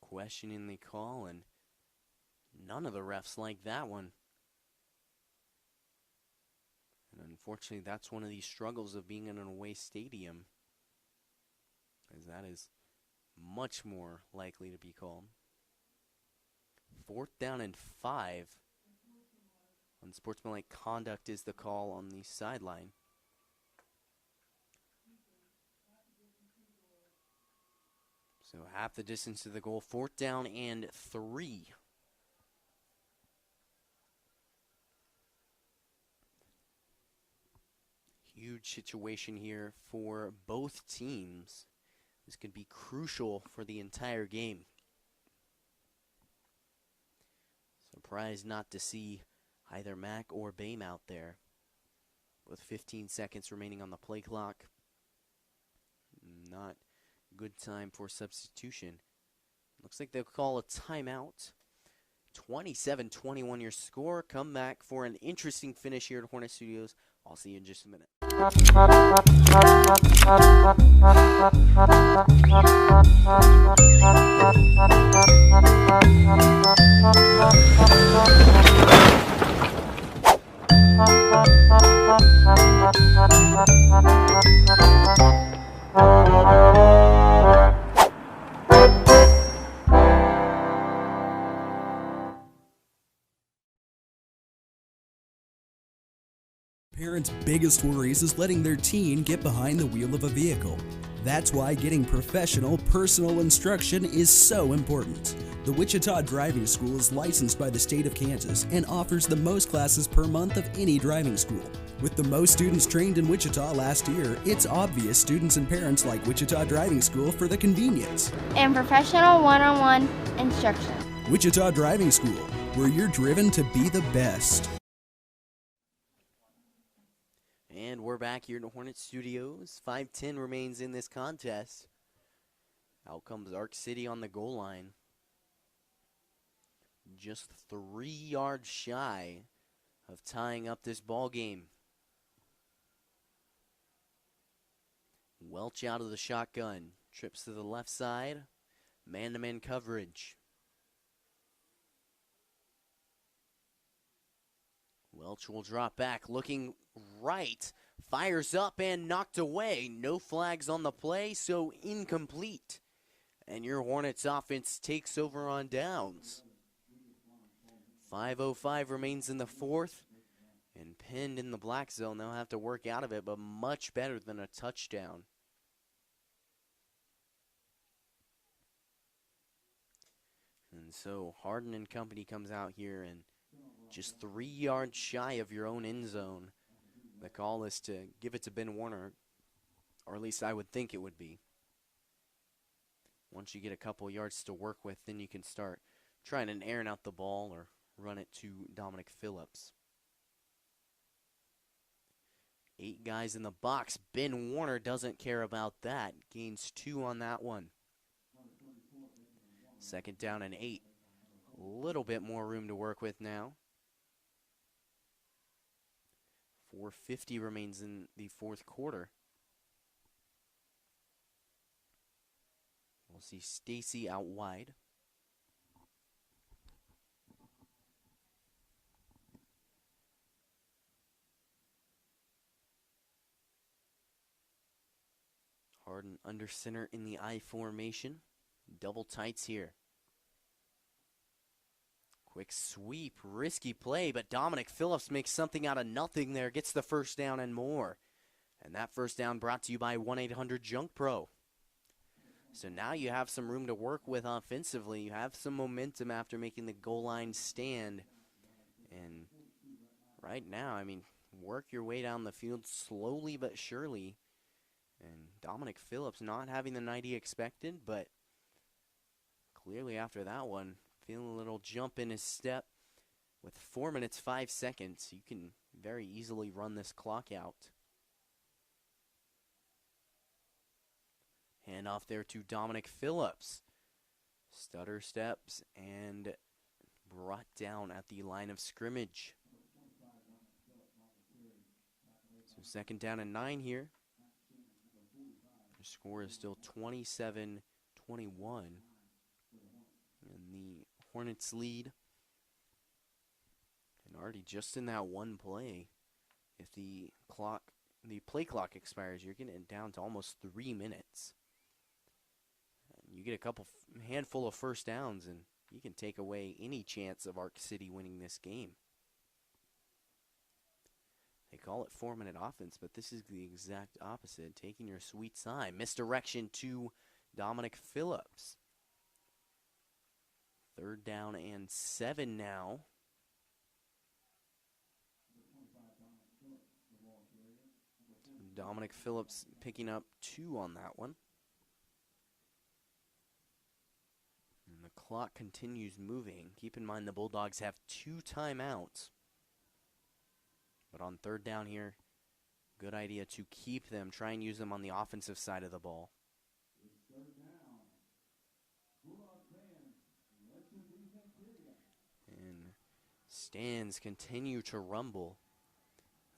Questioning the call, and none of the refs like that one. And unfortunately, that's one of the struggles of being in an away stadium, as that is much more likely to be called. 4th down and 5. Unsportsmanlike conduct is the call on the sideline. So half the distance to the goal. 4th down and 3. Huge situation here for both teams. This could be crucial for the entire game. Surprised not to see either Mack or Bame out there. With 15 seconds remaining on the play clock. Not good time for substitution. Looks like they'll call a timeout. 27-21 your score. Come back for an interesting finish here at Hornet Studios. I'll see you in just a minute. Parents' biggest worries is letting their teen get behind the wheel of a vehicle. That's why getting professional, personal instruction is so important. The Wichita Driving School is licensed by the state of Kansas and offers the most classes per month of any driving school. With the most students trained in Wichita last year, it's obvious students and parents like Wichita Driving School for the convenience and professional one-on-one instruction. Wichita Driving School, where you're driven to be the best. And we're back here in the Hornet Studios. 5:10 remains in this contest. Out comes Arc City on the goal line. Just 3 yards shy of tying up this ball game. Welch out of the shotgun. Trips to the left side. Man-to-man coverage. Welch will drop back, looking right. Fires up and knocked away. No flags on the play, so incomplete. And your Hornets offense takes over on downs. 5:05 remains in the fourth. And pinned in the black zone. They'll have to work out of it, but much better than a touchdown. And so Harden and company comes out here and just 3 yards shy of your own end zone. The call is to give it to Ben Warner, or at least I would think it would be. Once you get a couple yards to work with, then you can start trying and airing out the ball or run it to Dominic Phillips. 8 guys in the box. Ben Warner doesn't care about that. Gains 2 on that one. 2nd down and 8. A little bit more room to work with now. 4:50 remains in the fourth quarter. We'll see Stacy out wide. Harden under center in the I formation. Double tights here. Quick sweep, risky play, but Dominic Phillips makes something out of nothing there, gets the first down and more. And that first down brought to you by 1-800-JUNK-PRO. So now you have some room to work with offensively. You have some momentum after making the goal line stand. And right now, I mean, work your way down the field slowly but surely. And Dominic Phillips not having the night he expected, but clearly after that one, feeling a little jump in his step. With 4 minutes, 5 seconds, you can very easily run this clock out. Hand off there to Dominic Phillips. Stutter steps and brought down at the line of scrimmage. So second down and 9 here. The score is still 27-21. And the Hornets lead. And already just in that one play, if the play clock expires, you're getting it down to almost 3 minutes. You get a handful of first downs, and you can take away any chance of Arc City winning this game. They call it 4-minute offense, but this is the exact opposite. Taking your sweet time. Misdirection to Dominic Phillips. Third down and 7 now. Dominic Phillips picking up 2 on that one. And the clock continues moving. Keep in mind the Bulldogs have 2 timeouts. But on third down here, good idea to keep them. Try and use them on the offensive side of the ball. And stands continue to rumble.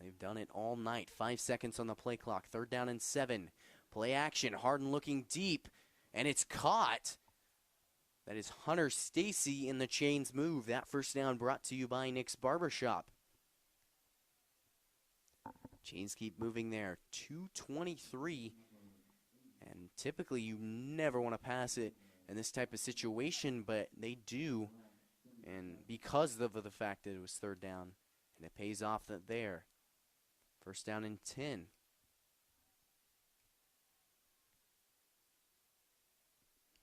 They've done it all night. 5 seconds on the play clock. Third down and 7. Play action. Harden looking deep. And it's caught. That is Hunter Stacy in the chains move. That first down brought to you by Nick's Barbershop. Chains keep moving there. 2:23. And typically you never want to pass it in this type of situation, but they do. And because of the fact that it was third down, and it pays off there. First down and 10.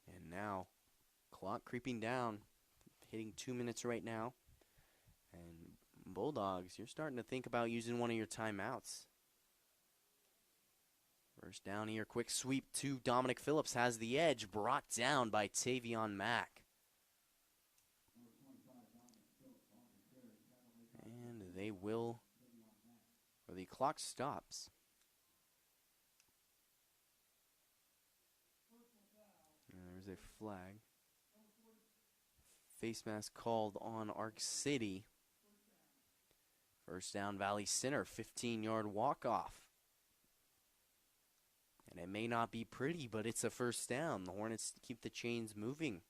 And now, clock creeping down, hitting 2 minutes right now. And Bulldogs, you're starting to think about using one of your timeouts. First down here, quick sweep to Dominic Phillips, has the edge, brought down by Tavion Mack. And they will, or the clock stops. And there's a flag. Face mask called on Arc City. First down, Valley Center, 15-yard walk-off. And it may not be pretty, but it's a first down. The Hornets keep the chains moving.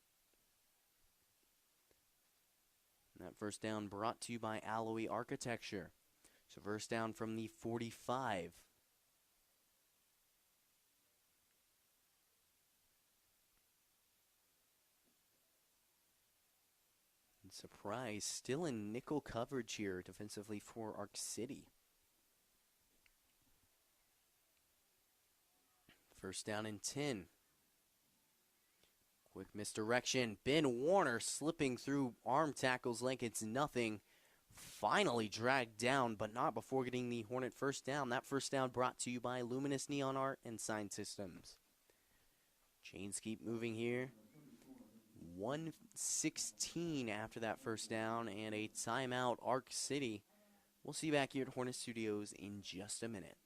And that first down brought to you by Alloy Architecture. So first down from the 45. And surprise, still in nickel coverage here defensively for Arc City. First down and 10. Quick misdirection. Ben Warner slipping through arm tackles like it's nothing. Finally dragged down, but not before getting the Hornet first down. That first down brought to you by Luminous Neon Art and Sign Systems. Chains keep moving here. 1:16 after that first down and a timeout, Arc City. We'll see you back here at Hornet Studios in just a minute.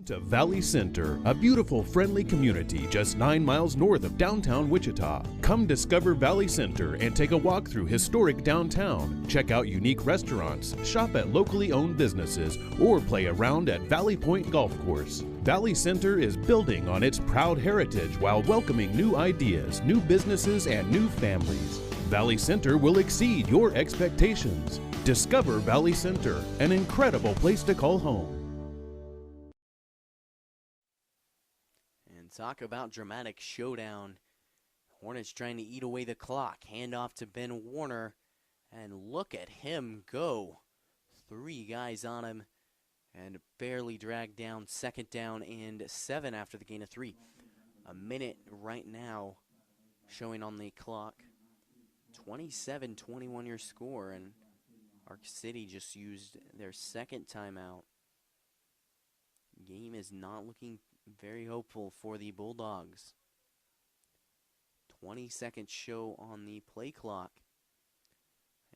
To Valley Center, a beautiful, friendly community just 9 miles north of downtown Wichita. Come discover Valley Center and take a walk through historic downtown. Check out unique restaurants, shop at locally owned businesses, or play around at Valley Point Golf Course. Valley Center is building on its proud heritage while welcoming new ideas, new businesses, and new families. Valley Center will exceed your expectations. Discover Valley Center, an incredible place to call home. Talk about dramatic showdown. Hornets trying to eat away the clock. Handoff to Ben Warner. And look at him go. 3 guys on him. And barely dragged down. 2nd down and 7 after the gain of 3. A minute right now showing on the clock. 27-21 your score. And Ark City just used their 2nd timeout. Game is not looking very hopeful for the Bulldogs. 20-second show on the play clock.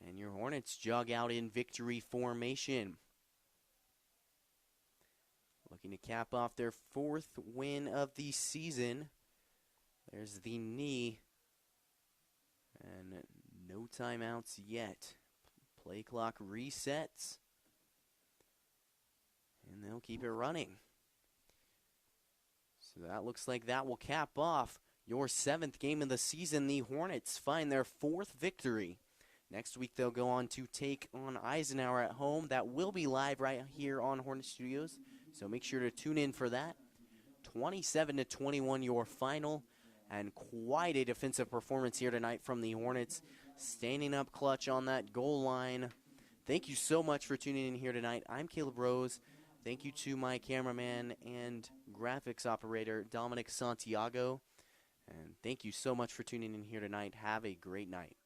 And your Hornets jog out in victory formation. Looking to cap off their 4th win of the season. There's the knee. And no timeouts yet. Play clock resets. And they'll keep it running. So that looks like that will cap off your 7th game of the season. The Hornets find their 4th victory. Next week they'll go on to take on Eisenhower at home. That will be live right here on Hornet Studios. So make sure to tune in for that. 27-21 your final. And quite a defensive performance here tonight from the Hornets. Standing up clutch on that goal line. Thank you so much for tuning in here tonight. I'm Caleb Rose. Thank you to my cameraman and graphics operator, Dominic Santiago. And thank you so much for tuning in here tonight. Have a great night.